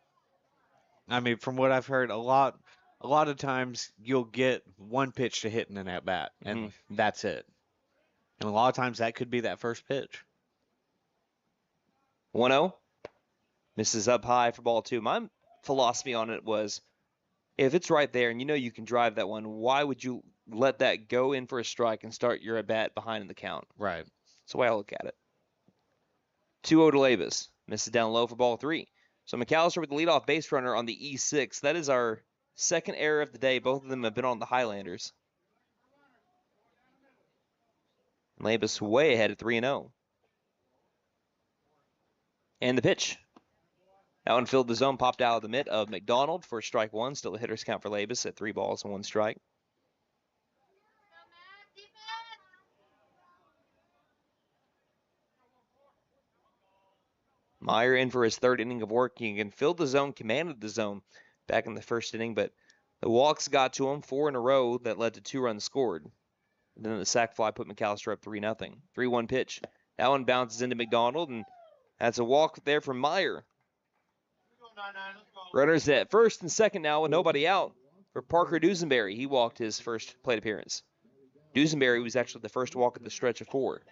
I mean, from what I've heard, a lot of times you'll get one pitch to hit in an at-bat, and that's it. And a lot of times that could be that first pitch. 1-0. Misses up high for ball 2. My philosophy on it was, if it's right there and you know you can drive that one, why would you let that go in for a strike and start your at-bat behind in the count? Right. That's the way I look at it. 2-0 to Labus. Misses down low for ball 3. So McAlester with the leadoff base runner on the E6. That is our second error of the day. Both of them have been on the Highlanders. Labus way ahead at 3-0. And the pitch. That one filled the zone, popped out of the mitt of McDonald for strike 1. Still a hitter's count for Labus at 3 balls and 1 strike. Meyer in for his 3rd inning of work. He can fill the zone, commanded the zone back in the 1st inning, but the walks got to him 4 in a row that led to 2 runs scored. And then the sac fly put McAlester up 3-0. 3-1 pitch. That one bounces into McDonald, and that's a walk there from Meyer. Runners at first and second now with nobody out for Parker Dusenberry. He walked his first plate appearance. Dusenberry was actually the first walk at the stretch of 4.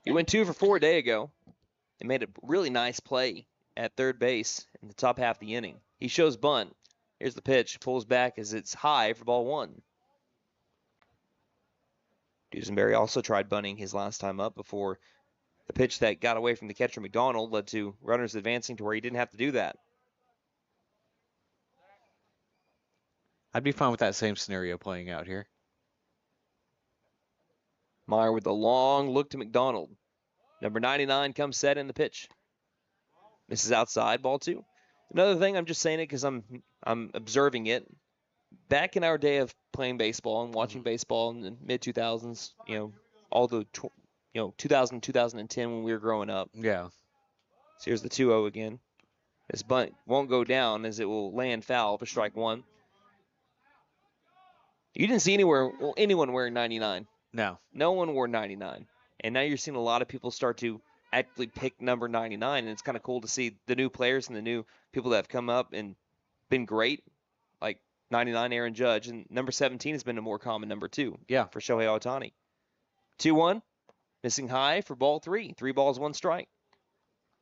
He went 2 for 4 a day ago and made a really nice play at third base in the top half of the inning. He shows bunt. Here's the pitch. Pulls back as it's high for ball 1. Dusenberry also tried bunting his last time up before the pitch that got away from the catcher McDonald led to runners advancing to where he didn't have to do that. I'd be fine with that same scenario playing out here. Meyer with a long look to McDonald. Number 99 comes set in the pitch. Misses outside, ball 2. Another thing, I'm just saying it because I'm observing it. Back in our day of playing baseball and watching baseball in the mid-2000s, all the 2000, 2010 when we were growing up. Yeah. So here's the 2-0 again. This bunt won't go down as it will land foul for strike 1. You didn't see anyone wearing 99. No. No one wore 99. And now you're seeing a lot of people start to actually pick number 99, and it's kind of cool to see the new players and the new people that have come up and been great, like 99 Aaron Judge, and number 17 has been a more common number 2. Yeah. For Shohei Ohtani. 2-1. Missing high for ball 3. 3 balls, 1 strike.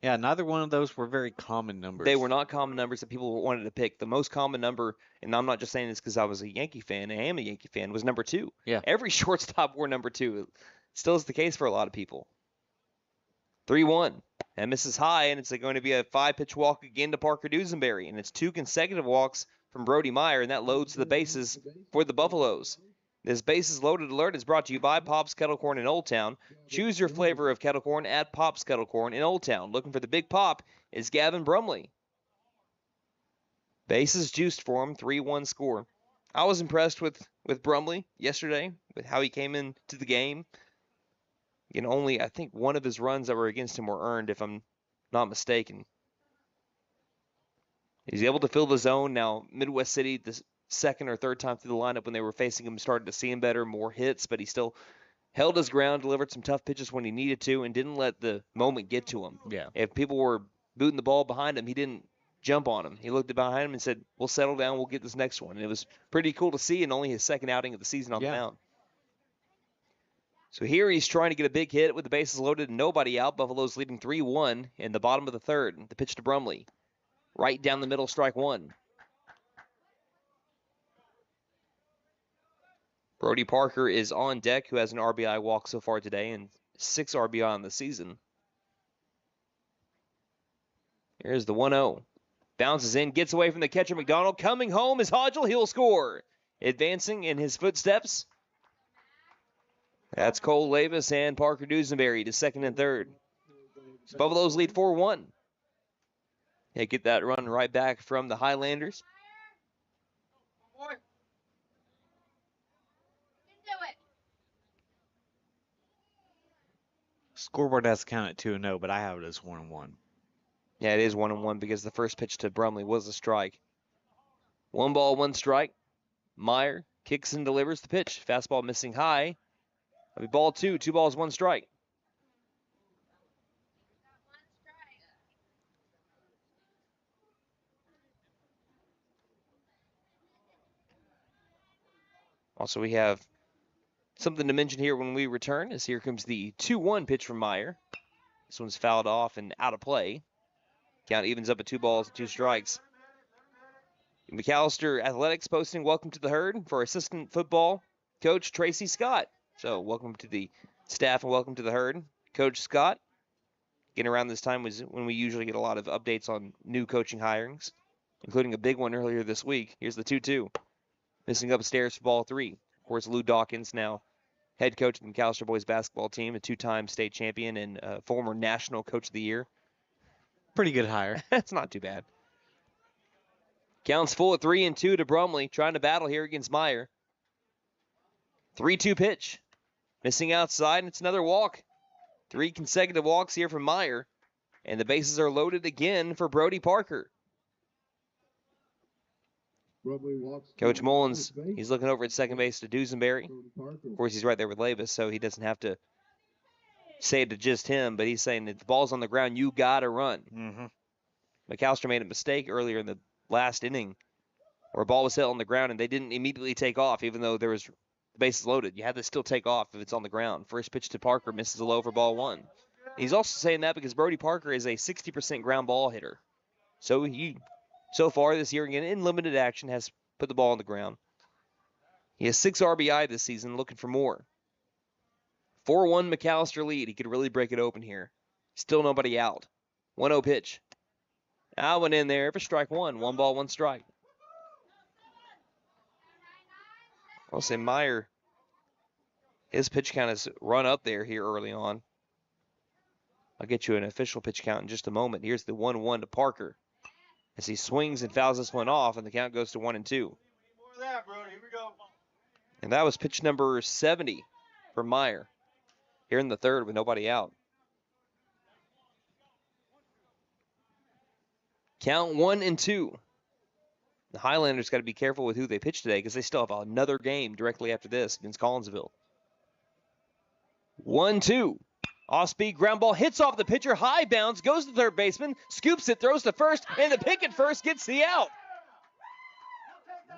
Yeah, neither one of those were very common numbers. They were not common numbers that people wanted to pick. The most common number, and I'm not just saying this because I was a Yankee fan, I am a Yankee fan, was number 2. Yeah. Every shortstop wore number 2. It still is the case for a lot of people. 3-1. And misses high, and it's going to be a 5-pitch walk again to Parker Dusenberry. And it's 2 consecutive walks from Brody Meyer, and that loads the bases for the Buffaloes. This bases loaded alert is brought to you by Pop's Kettle Corn in Old Town. Choose your flavor of kettle corn at Pop's Kettle Corn in Old Town. Looking for the big pop is Gavin Brumley. Bases juiced for him, 3-1 score. I was impressed with Brumley yesterday, with how he came into the game. Only, I think, one of his runs that were against him were earned, if I'm not mistaken. He's able to fill the zone. Now, Midwest City, the second or third time through the lineup when they were facing him, started to see him better, more hits, but he still held his ground, delivered some tough pitches when he needed to, and didn't let the moment get to him. Yeah. If people were booting the ball behind him, he didn't jump on him. He looked behind him and said, we'll settle down, we'll get this next one. And it was pretty cool to see, and only his second outing of the season on the mound. So here he's trying to get a big hit with the bases loaded and nobody out. Buffalo's leading 3-1 in the bottom of the 3rd. The pitch to Brumley. Right down the middle, strike 1. Brody Parker is on deck, who has an RBI walk so far today and 6 RBI on the season. Here's the 1-0. Bounces in, gets away from the catcher McDonald. Coming home is Hodgel. He'll score. Advancing in his footsteps. That's Cole Lavis and Parker Dusenberry to 2nd and 3rd. So Buffaloes lead 4-1. They get that run right back from the Highlanders. Scoreboard has to count at 2-0, but I have it as 1-1. Yeah, it is 1-1 because the first pitch to Brumley was a strike. 1 ball, 1 strike. Meyer kicks and delivers the pitch. Fastball missing high. That'll be ball 2. 2 balls, 1 strike. Also, we have something to mention here when we return, as here comes the 2-1 pitch from Meyer. This one's fouled off and out of play. Count evens up at 2 balls and 2 strikes. McAlester Athletics posting welcome to the herd for assistant football coach Tracy Scott. So welcome to the staff and welcome to the herd, Coach Scott. Getting around this time was when we usually get a lot of updates on new coaching hirings, including a big one earlier this week. Here's the 2-2. Missing upstairs for ball 3. Of course, Lou Dawkins, now head coach of the McAlester boys basketball team, a 2-time state champion and former national coach of the year. Pretty good hire. That's not too bad. Counts full at 3-2 to Brumley, trying to battle here against Meyer. 3-2 pitch. Missing outside, and it's another walk. 3 consecutive walks here from Meyer. And the bases are loaded again for Brody Parker. Coach Mullins, he's looking over at second base to Dusenberry. Of course, he's right there with Lavis, so he doesn't have to say it to just him, but he's saying that the ball's on the ground, you got to run. Mm-hmm. McAlester made a mistake earlier in the last inning where a ball was hit on the ground and they didn't immediately take off, even though there was the bases loaded. You had to still take off if it's on the ground. First pitch to Parker misses a low for ball 1. He's also saying that because Brody Parker is a 60% ground ball hitter. So he, so far this year, again, in limited action, has put the ball on the ground. He has 6 RBI this season, looking for more. 4-1 McAlester lead. He could really break it open here. Still nobody out. 1-0 pitch. That went in there for strike 1. 1 ball, 1 strike. I'll say Meyer, his pitch count has run up there here early on. I'll get you an official pitch count in just a moment. Here's the 1-1 to Parker as he swings and fouls this one off, and the count goes to 1-2. And that was pitch number 70 for Meyer here in the third with nobody out. Count 1-2. The Highlanders got to be careful with who they pitch today because they still have another game directly after this against Collinsville. 1-2. Off-speed ground ball hits off the pitcher, high bounce, goes to third baseman, scoops it, throws to first, and the pick at first gets the out.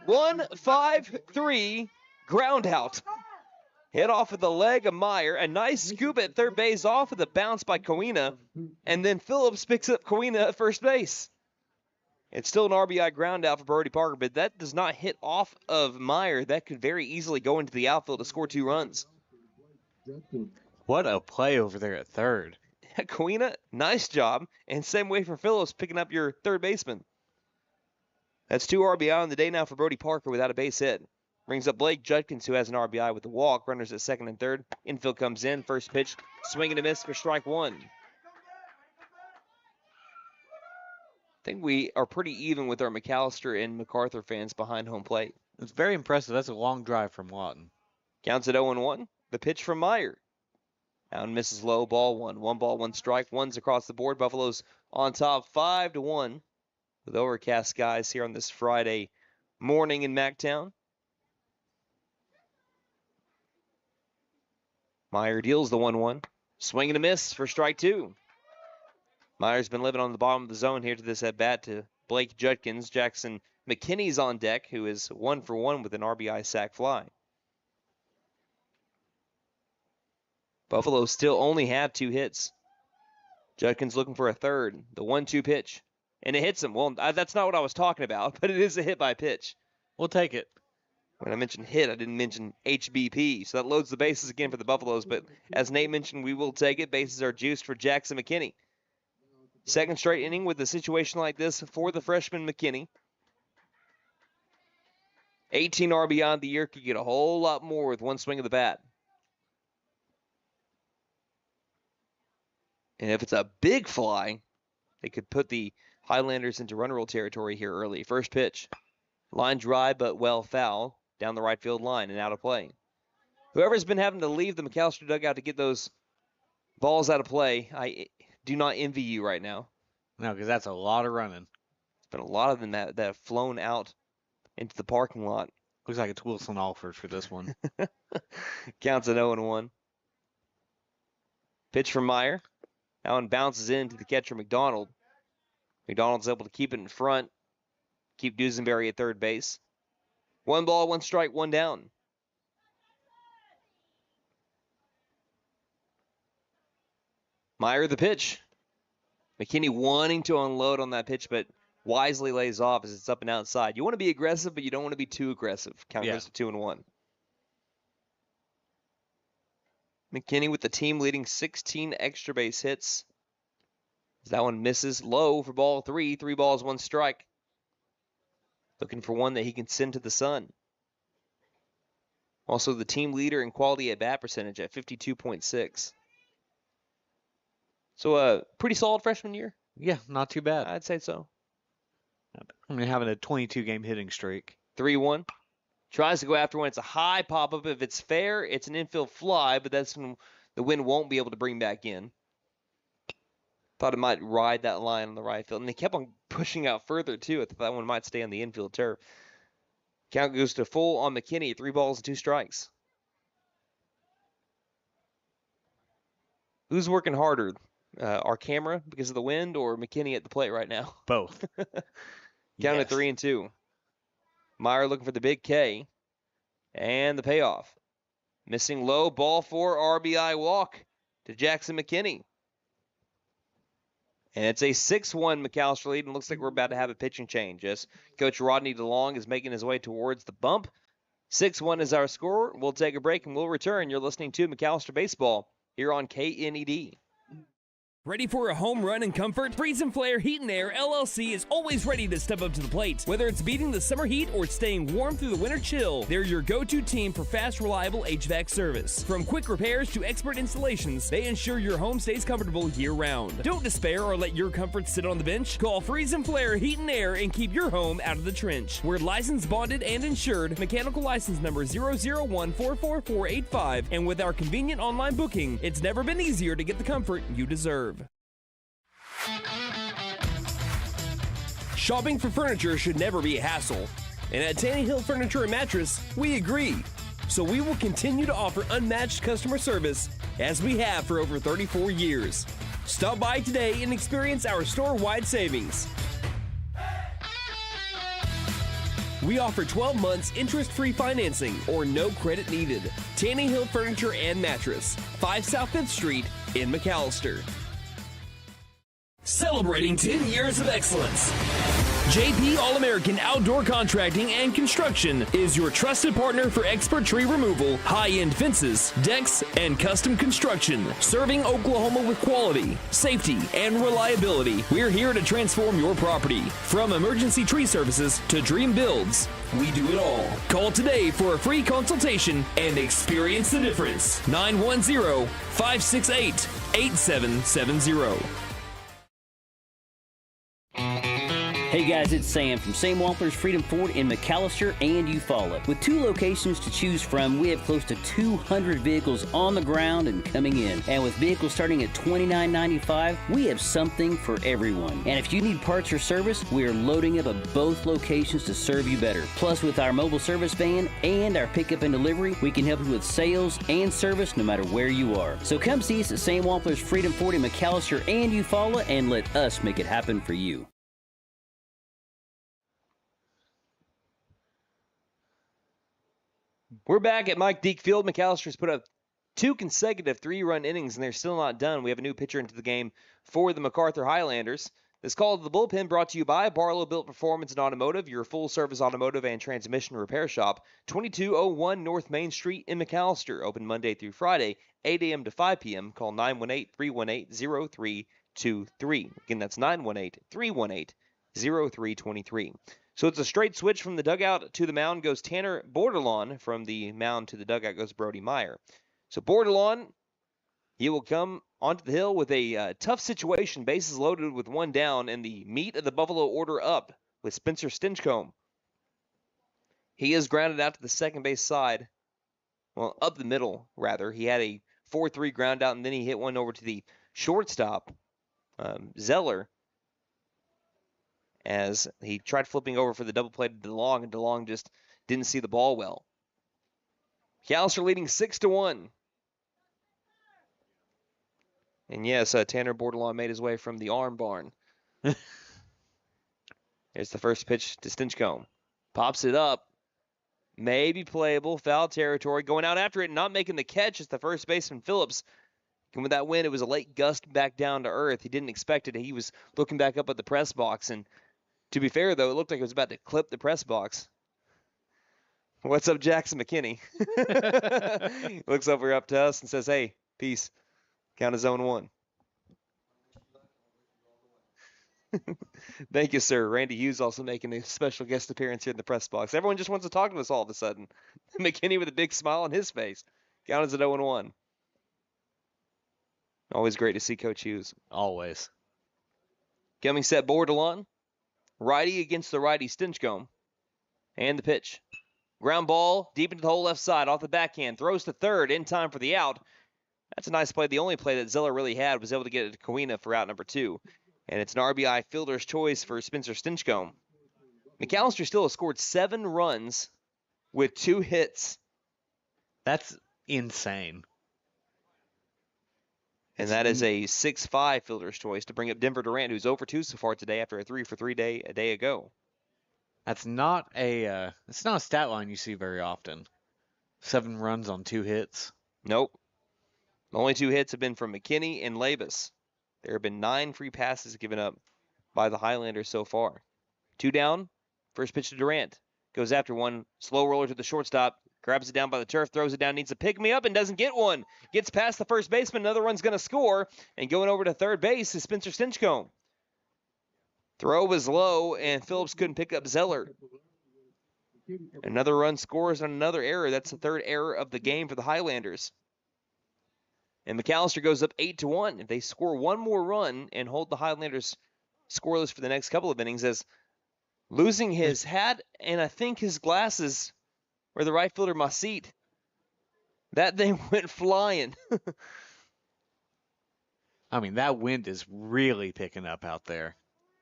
1-5-3 ground out. Hit off of the leg of Meyer. A nice scoop at third base off of the bounce by Coena. And then Phillips picks up Coena at first base. It's still an RBI ground out for Brody Parker, but that does not hit off of Meyer. That could very easily go into the outfield to score 2 runs. What a play over there at third. Coena, nice job. And same way for Phillips picking up your third baseman. That's 2 RBI on the day now for Brody Parker without a base hit. Brings up Blake Judkins, who has an RBI with the walk. Runners at second and third. Infield comes in. First pitch, swing and a miss for strike 1. I think we are pretty even with our McAlester and MacArthur fans behind home plate. It's very impressive. That's a long drive from Lawton. Counts at 0-1. The pitch from Meyer. Down misses low, ball 1. 1 ball, 1 strike. 1's across the board. Buffalo's on top 5-1 with overcast skies here on this Friday morning in Mactown. Meyer deals the 1-1. Swing and a miss for strike 2. Meyer's been living on the bottom of the zone here to this at-bat to Blake Judkins. Jackson McKinney's on deck, who is 1 for 1 with an RBI sac fly. Buffalo still only have 2 hits. Judkins looking for a third. The 1-2 pitch. And it hits him. Well, that's not what I was talking about, but it is a hit by pitch. We'll take it. When I mentioned hit, I didn't mention HBP. So that loads the bases again for the Buffaloes. But as Nate mentioned, we will take it. Bases are juiced for Jackson McKinney. Second straight inning with a situation like this for the freshman McKinney. 18 RBI on the year. Could get a whole lot more with one swing of the bat. And if it's a big fly, they could put the Highlanders into run rule territory here early. First pitch. Line dry but well foul down the right field line and out of play. Whoever's been having to leave the McAlester dugout to get those balls out of play, I do not envy you right now. No, because that's a lot of running. There's been a lot of them that have flown out into the parking lot. Looks like it's Wilson Alford for this one. Counts at 0-1. Pitch from Meyer. That one bounces into the catcher, McDonald. McDonald's able to keep it in front. Keep Dusenberry at third base. 1 ball, 1 strike, 1 down. Meyer the pitch. McKinney wanting to unload on that pitch, but wisely lays off as it's up and outside. You want to be aggressive, but you don't want to be too aggressive. Count goes to 2-1. McKinney with the team leading 16 extra base hits. That one misses low for ball 3. 3 balls, 1 strike. Looking for one that he can send to the sun. Also the team leader in quality at bat percentage at 52.6. So a pretty solid freshman year. Yeah, not too bad. I'd say so. I mean, having a 22-game hitting streak. 3-1. Tries to go after one. It's a high pop-up. If it's fair, it's an infield fly, but that's when the wind won't be able to bring back in. Thought it might ride that line on the right field. And they kept on pushing out further, too. I thought that one might stay on the infield turf. Count goes to full on McKinney. 3 balls and 2 strikes. Who's working harder? Our camera because of the wind or McKinney at the plate right now? Both. Down to 3-2. Meyer looking for the big K. And the payoff. Missing low, ball 4, RBI walk to Jackson McKinney. And it's a 6-1 McAlester lead, and looks like we're about to have a pitching change as Coach Rodney DeLong is making his way towards the bump. 6-1 is our score. We'll take a break and we'll return. You're listening to McAlester Baseball here on KNED. Ready for a home run in comfort? Freeze and Flare Heat and Air LLC is always ready to step up to the plate. Whether it's beating the summer heat or staying warm through the winter chill, they're your go-to team for fast, reliable HVAC service. From quick repairs to expert installations, they ensure your home stays comfortable year-round. Don't despair or let your comfort sit on the bench. Call Freeze and Flare Heat and Air and keep your home out of the trench. We're licensed, bonded, and insured. Mechanical license number 001444485. And with our convenient online booking, it's never been easier to get the comfort you deserve. Shopping for furniture should never be a hassle. And at Tanny Hill Furniture and Mattress, we agree. So we will continue to offer unmatched customer service as we have for over 34 years. Stop by today and experience our store-wide savings. We offer 12 months interest-free financing or no credit needed. Tanny Hill Furniture and Mattress, 5 South 5th Street in McAlester. Celebrating 10 years of excellence. JP All-American Outdoor Contracting and Construction is your trusted partner for expert tree removal, high-end fences, decks, and custom construction. Serving Oklahoma with quality, safety, and reliability. We're here to transform your property. From emergency tree services to dream builds, we do it all. Call today for a free consultation and experience the difference. 910-568-8770. Hey guys, it's Sam from Sam Walters Freedom Ford in McAlester and Eufaula. With 2 locations to choose from, we have close to 200 vehicles on the ground and coming in. And with vehicles starting at $29.95, we have something for everyone. And if you need parts or service, we are loading up at both locations to serve you better. Plus, with our mobile service van and our pickup and delivery, we can help you with sales and service no matter where you are. So come see us at Sam Walters Freedom Ford in McAlester and Eufaula and let us make it happen for you. We're back at Mike Deak Field. McAllister's put up 2 consecutive 3-run innings, and they're still not done. We have a new pitcher into the game for the MacArthur Highlanders. This call to the bullpen brought to you by Barlow Built Performance and Automotive, your full-service automotive and transmission repair shop, 2201 North Main Street in McAlester. Open Monday through Friday, 8 a.m. to 5 p.m. Call 918-318-0323. Again, that's 918-318-0323. So it's a straight switch from the dugout to the mound goes Tanner Bordelon. From the mound to the dugout goes Brody Meyer. So Bordelon, he will come onto the hill with a tough situation. Bases loaded with 1 down and the meat of the Buffalo order up with Spencer Stinchcomb. He is grounded out to the second base side. Well, up the middle, rather. He had a 4-3 ground out, and then he hit one over to the shortstop, Zeller, as he tried flipping over for the double play to DeLong, and DeLong just didn't see the ball well. McAlester leading 6-1. And yes, Tanner Bordelon made his way from the arm barn. Here's the first pitch to Stinchcomb. Pops it up. Maybe playable. Foul territory. Going out after it, not making the catch as the first baseman Phillips And with that win, it was a late gust back down to earth. He didn't expect it. He was looking back up at the press box. And to be fair, though, it looked like it was about to clip the press box. What's up, Jackson McKinney? Looks over up to us and says, hey, peace. Count as 0-1. Thank you, sir. Randy Hughes also making a special guest appearance here in the press box. Everyone just wants to talk to us all of a sudden. McKinney with a big smile on his face. Count as at 0-1. Always great to see Coach Hughes. Always. Coming set, Bordelon. Righty against the righty, Stinchcombe. And the pitch. Ground ball deep into the whole left side off the backhand. Throws to third in time for the out. That's a nice play. The only play that Zeller really had was able to get it to Kawina for out number 2. And it's an RBI fielder's choice for Spencer Stinchcombe. McAlester still has scored 7 runs with 2 hits. That's insane. And that is a 6-5 fielder's choice to bring up Denver Durant, who's 0-2 so far today after a 3-for-3 day a day ago. That's not a stat line you see very often. 7 runs on 2 hits. Nope. The only 2 hits have been from McKinney and Labus. There have been 9 free passes given up by the Highlanders so far. 2 down. First pitch to Durant. Goes after one. Slow roller to the shortstop. Grabs it down by the turf. Throws it down. Needs to pick me up and doesn't get one. Gets past the first baseman. Another run's going to score. And going over to third base is Spencer Stinchcombe. Throw was low, and Phillips couldn't pick up Zeller. Another run scores on another error. That's the 3rd error of the game for the Highlanders. And McAlester goes up 8-1. If they score one more run and hold the Highlanders scoreless for the next couple of innings, as losing his hat and I think his glasses were the right fielder Masit. That thing went flying. I mean, that wind is really picking up out there.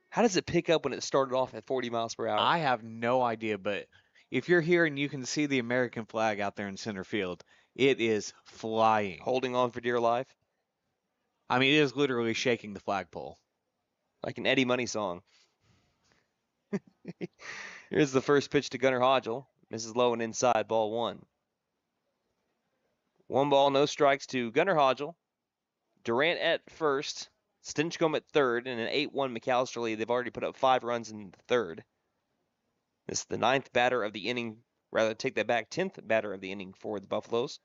How does it pick up when it started off at 40 miles per hour? I have no idea, but if you're here and you can see the American flag out there in center field, it is flying. Holding on for dear life? I mean, it is literally shaking the flagpole. Like an Eddie Money song. Here's the first pitch to Gunnar Hodgel. Misses low and inside, ball 1. 1 ball, no strikes to Gunnar Hodgel. Durant at first. Stinchcombe at third, and an 8-1 McAlester lead. They've already put up 5 runs in the third. This is the 9th batter of the inning. Rather, take that back, 10th batter of the inning for the Buffaloes.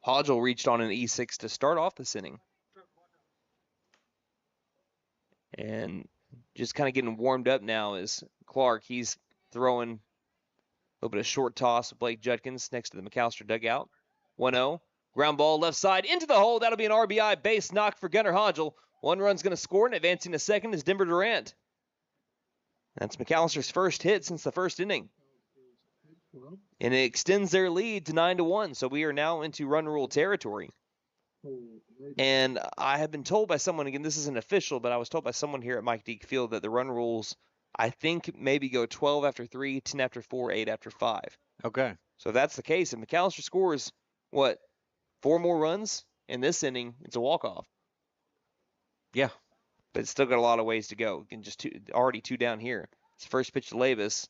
Hodgel reached on an E6 to start off this inning. And just kind of getting warmed up now is Clark. He's throwing a little bit of short toss with Blake Judkins next to the McAlester dugout. 1-0. Ground ball left side into the hole. That'll be an RBI base knock for Gunnar Hodgel. 1 run's going to score, and advancing to second is Denver Durant. That's McAllister's first hit since the first inning. And it extends their lead to 9-1, so we are now into run rule territory. And I have been told by someone, again, this isn't official, but I was told by someone here at Mike Deak Field that the run rules, I think, maybe go 12 after 3, 10 after 4, 8 after 5. Okay. So if that's the case, if McAlester scores, 4 more runs in this inning, it's a walk-off. Yeah. But it's still got a lot of ways to go. Already 2 down here. It's the first pitch to Labus.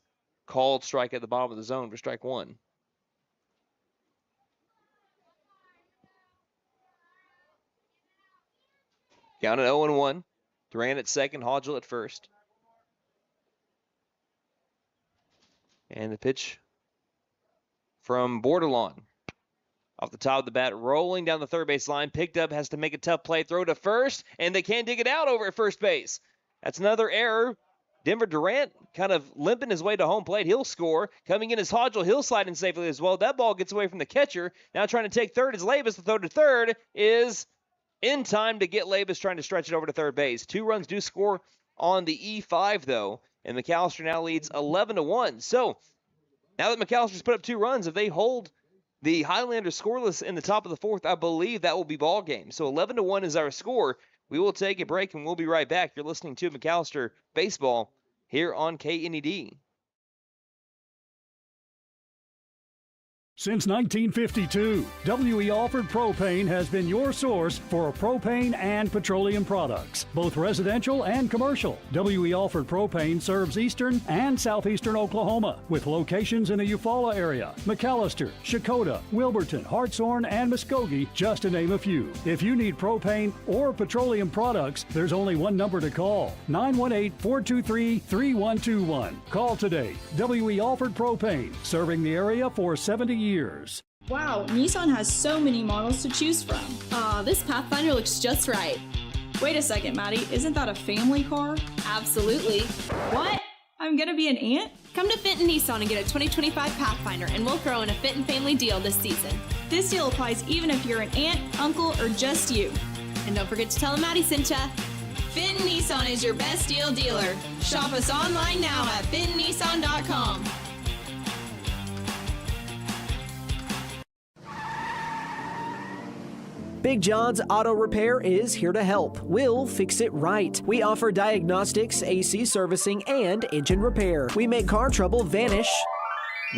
Called strike at the bottom of the zone for strike 1. Down at 0-1. Durant at second, Hodgel at first. And the pitch from Bordelon. Off the top of the bat, rolling down the third base line. Picked up, has to make a tough play. Throw to first, and they can't dig it out over at first base. That's another error. Denver Durant kind of limping his way to home plate. He'll score. Coming in is Hodgel. He'll slide in safely as well. That ball gets away from the catcher. Now trying to take third is Labus. The throw to third is in time to get Labus trying to stretch it over to third base. 2 runs do score on the E5, though, and McAlester now leads 11-1. So now that McAllister's put up 2 runs, if they hold the Highlanders scoreless in the top of the 4th, I believe that will be ball game. So 11-1 is our score. We will take a break, and we'll be right back. You're listening to McAlester Baseball here on KNED. Since 1952, W.E. Alford Propane has been your source for propane and petroleum products, both residential and commercial. W.E. Alford Propane serves eastern and southeastern Oklahoma, with locations in the Eufaula area, McAlester, Shakota, Wilburton, Hartshorn, and Muskogee, just to name a few. If you need propane or petroleum products, there's only one number to call, 918-423-3121. Call today. W.E. Alford Propane, serving the area for 70 years. Wow, Nissan has so many models to choose from. This Pathfinder looks just right. Wait a second, Maddie, isn't that a family car? Absolutely. What? I'm gonna be an aunt? Come to Fenton Nissan and get a 2025 Pathfinder, and we'll throw in a Fenton family deal this season. This deal applies even if you're an aunt, uncle, or just you. And don't forget to tell them Maddie sent ya. Fenton Nissan is your best deal dealer. Shop us online now at fentonnissan.com. Big John's Auto Repair is here to help. We'll fix it right. We offer diagnostics, AC servicing, and engine repair. We make car trouble vanish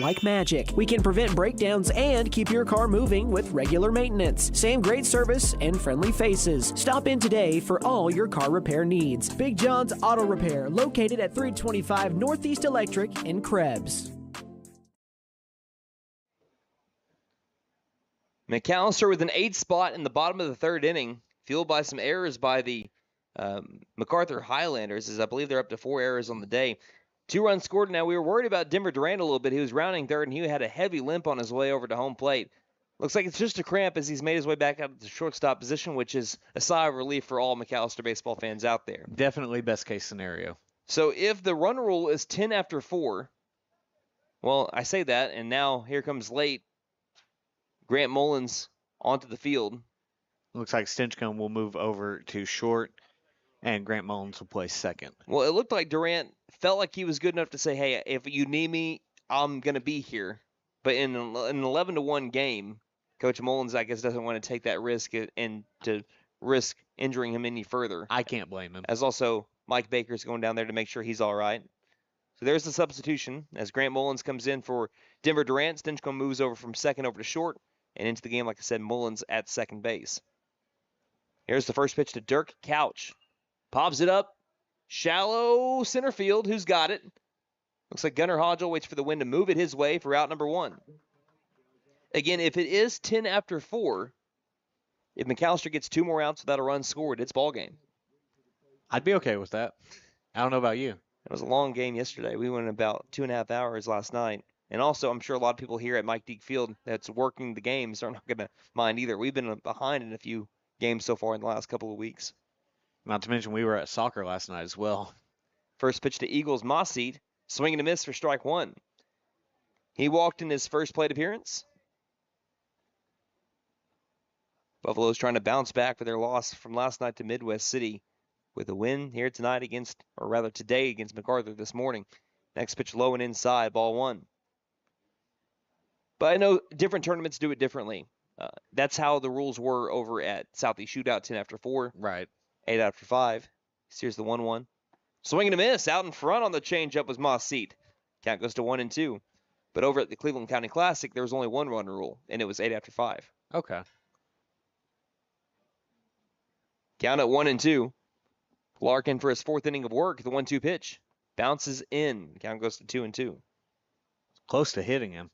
like magic. We can prevent breakdowns and keep your car moving with regular maintenance. Same great service and friendly faces. Stop in today for all your car repair needs. Big John's Auto Repair, located at 325 Northeast Electric in Krebs. McAlester with an 8 spot in the bottom of the third inning, fueled by some errors by the MacArthur Highlanders, as I believe they're up to 4 errors on the day. 2 runs scored. Now, we were worried about Denver Durant a little bit. He was rounding third, and he had a heavy limp on his way over to home plate. Looks like it's just a cramp as he's made his way back out to the shortstop position, which is a sigh of relief for all McAlester baseball fans out there. Definitely best case scenario. So if the run rule is 10 after 4, well, I say that, and now here comes late. Grant Mullins onto the field. Looks like Stinchcomb will move over to short, and Grant Mullins will play second. Well, it looked like Durant felt like he was good enough to say, hey, if you need me, I'm going to be here. But in an 11-1 game, Coach Mullins, I guess, doesn't want to take that risk and to risk injuring him any further. I can't blame him. As also Mike Baker's going down there to make sure he's all right. So there's the substitution. As Grant Mullins comes in for Denver Durant, Stinchcomb moves over from second over to short. And into the game, like I said, Mullins at second base. Here's the first pitch to Dirk Couch. Pops it up. Shallow center field. Who's got it? Looks like Gunnar Hodgel waits for the wind to move it his way for out number 1. Again, if it is 10 after 4, if McAlester gets 2 more outs without a run scored, it's ball game. I'd be okay with that. I don't know about you. It was a long game yesterday. We went about 2.5 hours last night. And also, I'm sure a lot of people here at Mike Deak Field that's working the games are not going to mind either. We've been behind in a few games so far in the last couple of weeks. Not to mention we were at soccer last night as well. First pitch to Eagles, Mossseed. Swing and a miss for strike 1. He walked in his first plate appearance. Buffalo's trying to bounce back for their loss from last night to Midwest City with a win here tonight against, or rather today against MacArthur this morning. Next pitch low and inside, ball 1. But I know different tournaments do it differently. That's how the rules were over at Southeast Shootout, 10 after 4. Right. 8 after 5. Here's the 1-1. Swing and a miss. Out in front on the changeup was Mossseed. Count goes to 1-2. But over at the Cleveland County Classic, there was only 1 run rule, and it was 8 after 5. Okay. Count at 1-2. Clark in for his 4th inning of work. The 1-2 pitch. Bounces in. Count goes to 2-2. Close to hitting him.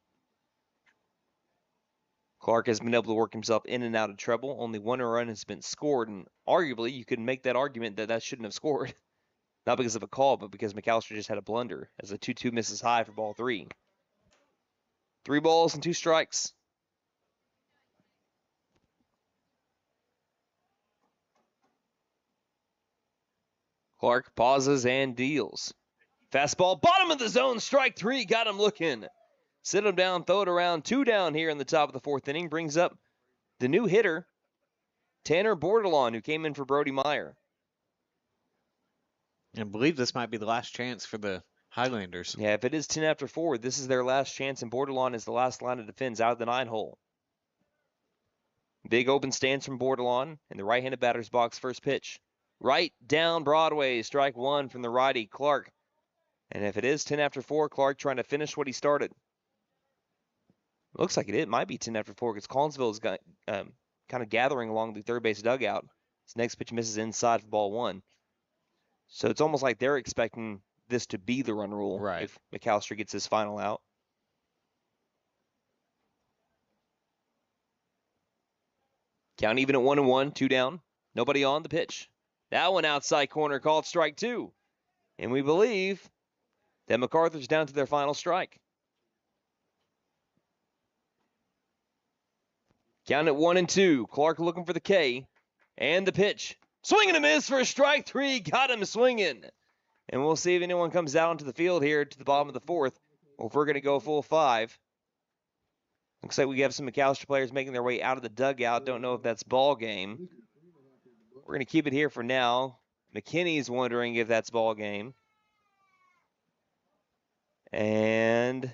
Clark has been able to work himself in and out of trouble. Only 1 run has been scored, and arguably you could make that argument that shouldn't have scored. Not because of a call, but because McAlester just had a blunder as a 2-2 misses high for ball 3. 3 balls and 2 strikes. Clark pauses and deals. Fastball, bottom of the zone, strike 3, got him looking. Sit him down, throw it around, 2 down here in the top of the 4th inning. Brings up the new hitter, Tanner Bordelon, who came in for Brody Meyer. I believe this might be the last chance for the Highlanders. Yeah, if it is 10 after 4, this is their last chance, and Bordelon is the last line of defense out of the 9-hole. Big open stance from Bordelon in the right-handed batter's box, first pitch. Right down Broadway, strike 1 from the righty, Clark. And if it is 10 after 4, Clark trying to finish what he started. Looks like it might be 10 after 4 because Collinsville is kind of gathering along the third base dugout. His next pitch misses inside for ball 1. So it's almost like they're expecting this to be the run rule if McAlester gets his final out. Count even at 1-1, 2 down. Nobody on the pitch. That one outside corner called strike 2. And we believe that MacArthur's down to their final strike. Count at 1-2. Clark looking for the K. And the pitch. Swing and a miss for strike 3. Got him swinging. And we'll see if anyone comes out onto the field here to the bottom of the 4th. Or if we're going to go full 5. Looks like we have some McAlester players making their way out of the dugout. Don't know if that's ball game. We're going to keep it here for now. McKinney's wondering if that's ball game. And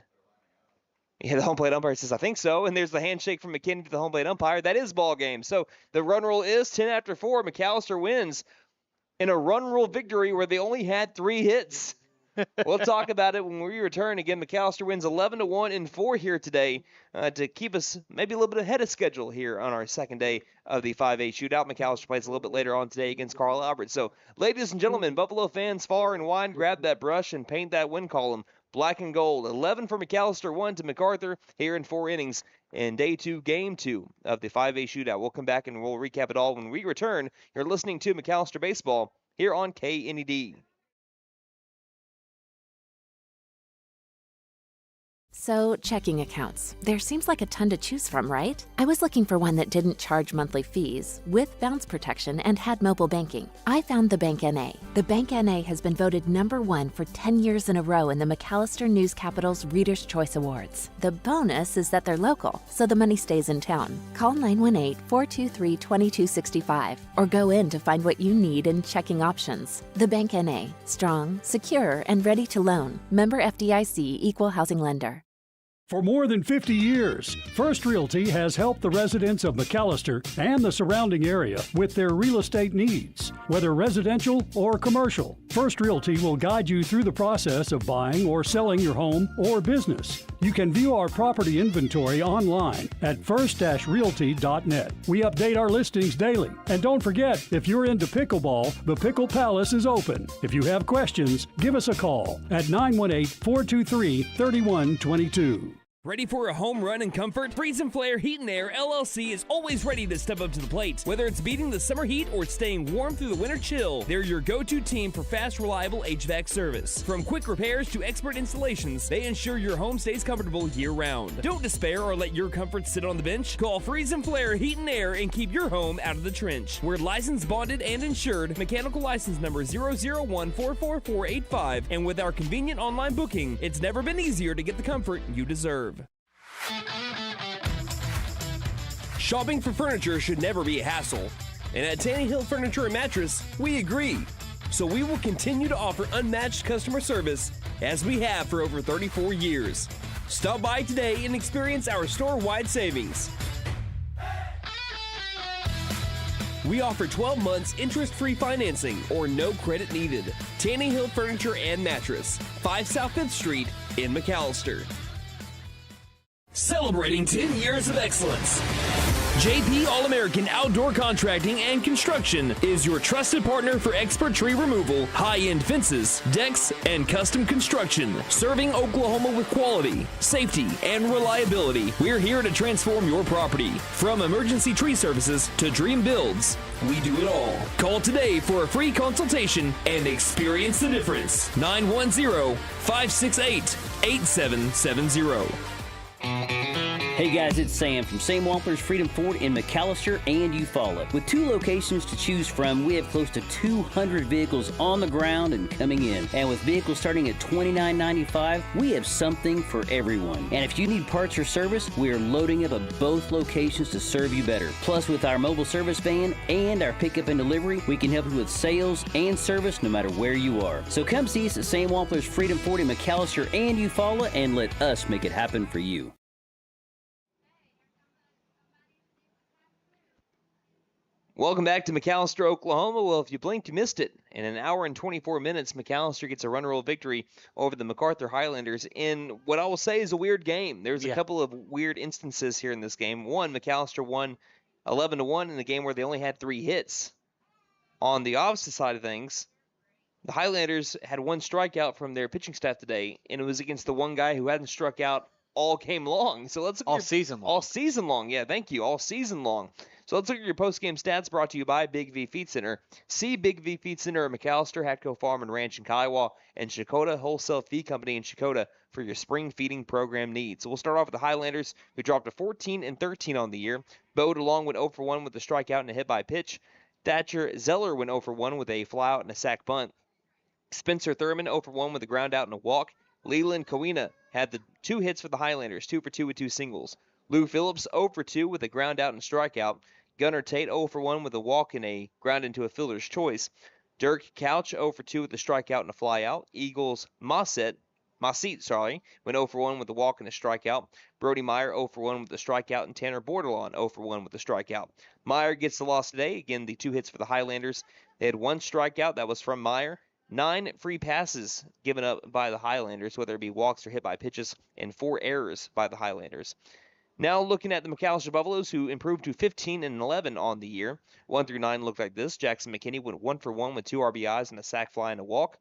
yeah, the home plate umpire says, I think so. And there's the handshake from McKinney to the home plate umpire. That is ball game. So the run rule is 10 after 4. McAlester wins in a run rule victory where they only had 3 hits. We'll talk about it when we return. Again, McAlester wins 11-1 in 4 here today to keep us maybe a little bit ahead of schedule here on our second day of the 5A shootout. McAlester plays a little bit later on today against Carl Albert. So, ladies and gentlemen, Buffalo fans far and wide, grab that brush and paint that win column black and gold. 11 for McAlester, 1 to MacArthur here in 4 innings in day 2, game 2 of the 5A shootout. We'll come back and we'll recap it all when we return. You're listening to McAlester Baseball here on KNED. So, checking accounts. There seems like a ton to choose from, right? I was looking for one that didn't charge monthly fees, with bounce protection, and had mobile banking. I found the Bank NA. The Bank NA has been voted #1 for 10 years in a row in the McAlester News Capital's Reader's Choice Awards. The bonus is that they're local, so the money stays in town. Call 918-423-2265 or go in to find what you need in checking options. The Bank NA. Strong, secure, and ready to loan. Member FDIC, Equal Housing Lender. For more than 50 years, First Realty has helped the residents of McAlester and the surrounding area with their real estate needs. Whether residential or commercial, First Realty will guide you through the process of buying or selling your home or business. You can view our property inventory online at first-realty.net. We update our listings daily. And don't forget, if you're into pickleball, the Pickle Palace is open. If you have questions, give us a call at 918-423-3122. Ready for a home run in comfort? Freeze and Flare Heat and Air LLC is always ready to step up to the plate. Whether it's beating the summer heat or staying warm through the winter chill, they're your go-to team for fast, reliable HVAC service. From quick repairs to expert installations, they ensure your home stays comfortable year-round. Don't despair or let your comfort sit on the bench. Call Freeze and Flare Heat and Air and keep your home out of the trench. We're licensed, bonded, and insured. Mechanical license number 001444485. And with our convenient online booking, it's never been easier to get the comfort you deserve. Shopping for furniture should never be a hassle, and at Tanny Hill Furniture and Mattress, we agree. So we will continue to offer unmatched customer service as we have for over 34 years. Stop by today and experience our store-wide savings. We offer 12 months interest-free financing or no credit needed. Tanny Hill Furniture and Mattress, 5 South 5th Street in McAlester. Celebrating 10 years of excellence. JP All-American Outdoor Contracting and Construction is your trusted partner for expert tree removal, high-end fences, decks, and custom construction. Serving Oklahoma with quality, safety, and reliability. We're here to transform your property. From emergency tree services to dream builds, we do it all. Call today for a free consultation and experience the difference. 910-568-8770. Hey guys, it's Sam from Sam Wampler's Freedom Ford in McAlester and Eufaula. With 2 locations to choose from, we have close to 200 vehicles on the ground and coming in. And with vehicles starting at $29.95, we have something for everyone. And if you need parts or service, we are loading up at both locations to serve you better. Plus, with our mobile service van and our pickup and delivery, we can help you with sales and service no matter where you are. So come see us at Sam Wampler's Freedom Ford in McAlester and Eufaula and let us make it happen for you. Welcome back to McAlester, Oklahoma. Well, if you blinked, you missed it. In an hour and 24 minutes, McAlester gets a run roll victory over the MacArthur Highlanders in what I will say is a weird game. There's a couple of weird instances here in this game. One, McAlester won 11-1 in a game where they only had 3 hits. On the opposite side of things, the Highlanders had 1 strikeout from their pitching staff today, and it was against the one guy who hadn't struck out all game long. So let's look all season long. All season long. Yeah, thank you. All season long. So let's look at your post-game stats brought to you by Big V Feed Center. See Big V Feed Center at McAlester, Hatco Farm and Ranch in Kiowa, and Shakota Wholesale Feed Company in Shakota for your spring feeding program needs. So we'll start off with the Highlanders, who dropped to 14-13 on the year. Bo DeLong went 0 for 1 with a strikeout and a hit by pitch. Thatcher Zeller went 0 for 1 with a flyout and a sac bunt. Spencer Thurman 0 for 1 with a ground out and a walk. Leland Kowina had the 2 hits for the Highlanders, 2 for 2 with 2 singles. Lou Phillips 0 for 2 with a ground out and strikeout. Gunnar Tate 0 for 1 with a walk and a ground into a fielder's choice. Dirk Couch 0 for 2 with a strikeout and a flyout. Eagles Maset went 0 for 1 with a walk and a strikeout. Brody Meyer 0 for 1 with a strikeout, and Tanner Bordelon 0 for 1 with a strikeout. Meyer gets the loss today. Again, the 2 hits for the Highlanders. They had 1 strikeout. That was from Meyer. 9 free passes given up by the Highlanders, whether it be walks or hit by pitches, and 4 errors by the Highlanders. Now looking at the McAlester Buffaloes, who improved to 15-11 on the year. 1 through 9 looked like this. Jackson McKinney went 1 for 1 with 2 RBIs and a sac fly and a walk.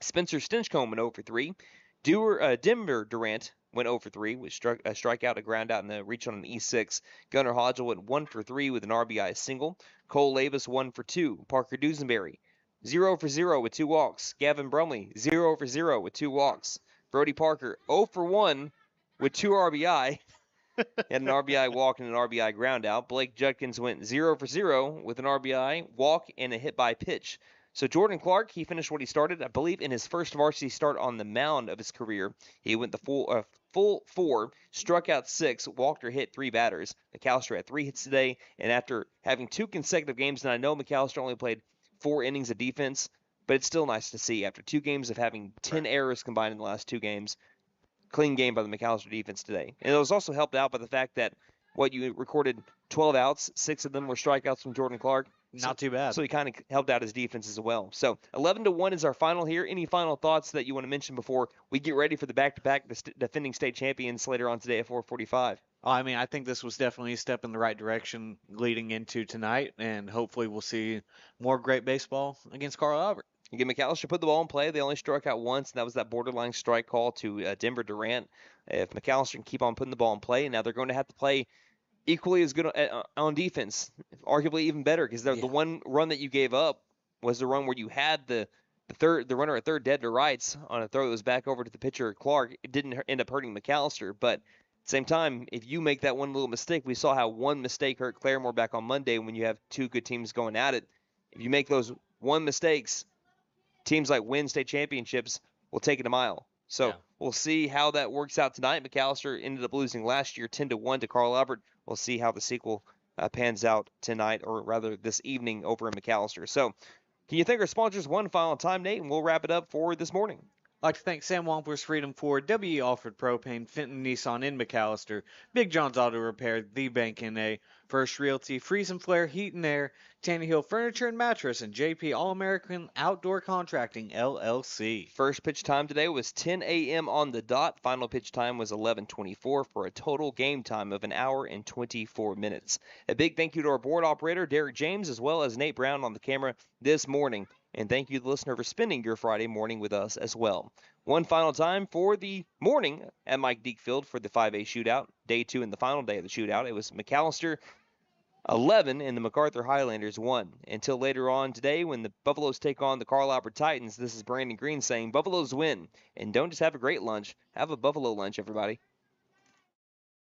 Spencer Stinchcomb went 0 for 3. Denver Durant went 0 for 3 with a strikeout, a ground out, and a reach on an E6. Gunnar Hodgel went 1 for 3 with an RBI single. Cole Lavis 1 for 2. Parker Dusenberry 0 for 0 with 2 walks. Gavin Brumley 0 for 0 with 2 walks. Brody Parker 0 for 1 with 2 RBI. Had an RBI walk and an RBI ground out. Blake Judkins went 0 for 0 with an RBI walk and a hit by pitch. So Jordan Clark, he finished what he started, I believe, in his first varsity start on the mound of his career. He went the full 4, struck out 6, walked or hit 3 batters. McAlester had 3 hits today, and after having 2 consecutive games, and I know McAlester only played 4 innings of defense, but it's still nice to see after 2 games of having 10 errors combined in the last 2 games. Clean game by the McAlester defense today. And it was also helped out by the fact that you recorded 12 outs, 6 of them were strikeouts from Jordan Clark. Not too bad. So he kind of helped out his defense as well. So 11-1 is our final here. Any final thoughts that you want to mention before we get ready for the back-to-back defending state champions later on today at 4:45? I mean, I think this was definitely a step in the right direction leading into tonight, and hopefully we'll see more great baseball against Carl Albert. Again, McAlester put the ball in play. They only struck out once, and that was that borderline strike call to Denver Durant. If McAlester can keep on putting the ball in play, now they're going to have to play equally as good on defense, arguably even better, because the one run that you gave up was the run where you had the runner at third dead to rights on a throw that was back over to the pitcher Clark. It didn't end up hurting McAlester, but at the same time, if you make that one little mistake, we saw how one mistake hurt Claremore back on Monday when you have 2 good teams going at it. If you make those one mistakes, teams like win state championships will take it a mile. So we'll see how that works out tonight. McAlester ended up losing last year 10-1 to Carl Albert. We'll see how the sequel pans out tonight, or rather this evening over in McAlester. So can you thank our sponsors one final time, Nate, and we'll wrap it up for this morning. I'd like to thank Sam Wampler's Freedom Ford, W.E. Alford Propane, Fenton Nissan in McAlester, Big John's Auto Repair, The Bank N.A., First Realty, Freeze and Flare Heat and Air, Tannehill Furniture and Mattress, and JP All-American Outdoor Contracting, LLC. First pitch time today was 10 a.m. on the dot. Final pitch time was 11:24 for a total game time of 1 hour and 24 minutes. A big thank you to our board operator, Derek James, as well as Nate Brown on the camera this morning. And thank you, the listener, for spending your Friday morning with us as well. One final time for the morning at Mike Deak Field for the 5A shootout. Day 2 and the final day of the shootout. It was McAlester 11 and the MacArthur Highlanders 1. Until later on today when the Buffaloes take on the Carl Albert Titans, this is Brandon Green saying Buffaloes win. And don't just have a great lunch, have a Buffalo lunch, everybody.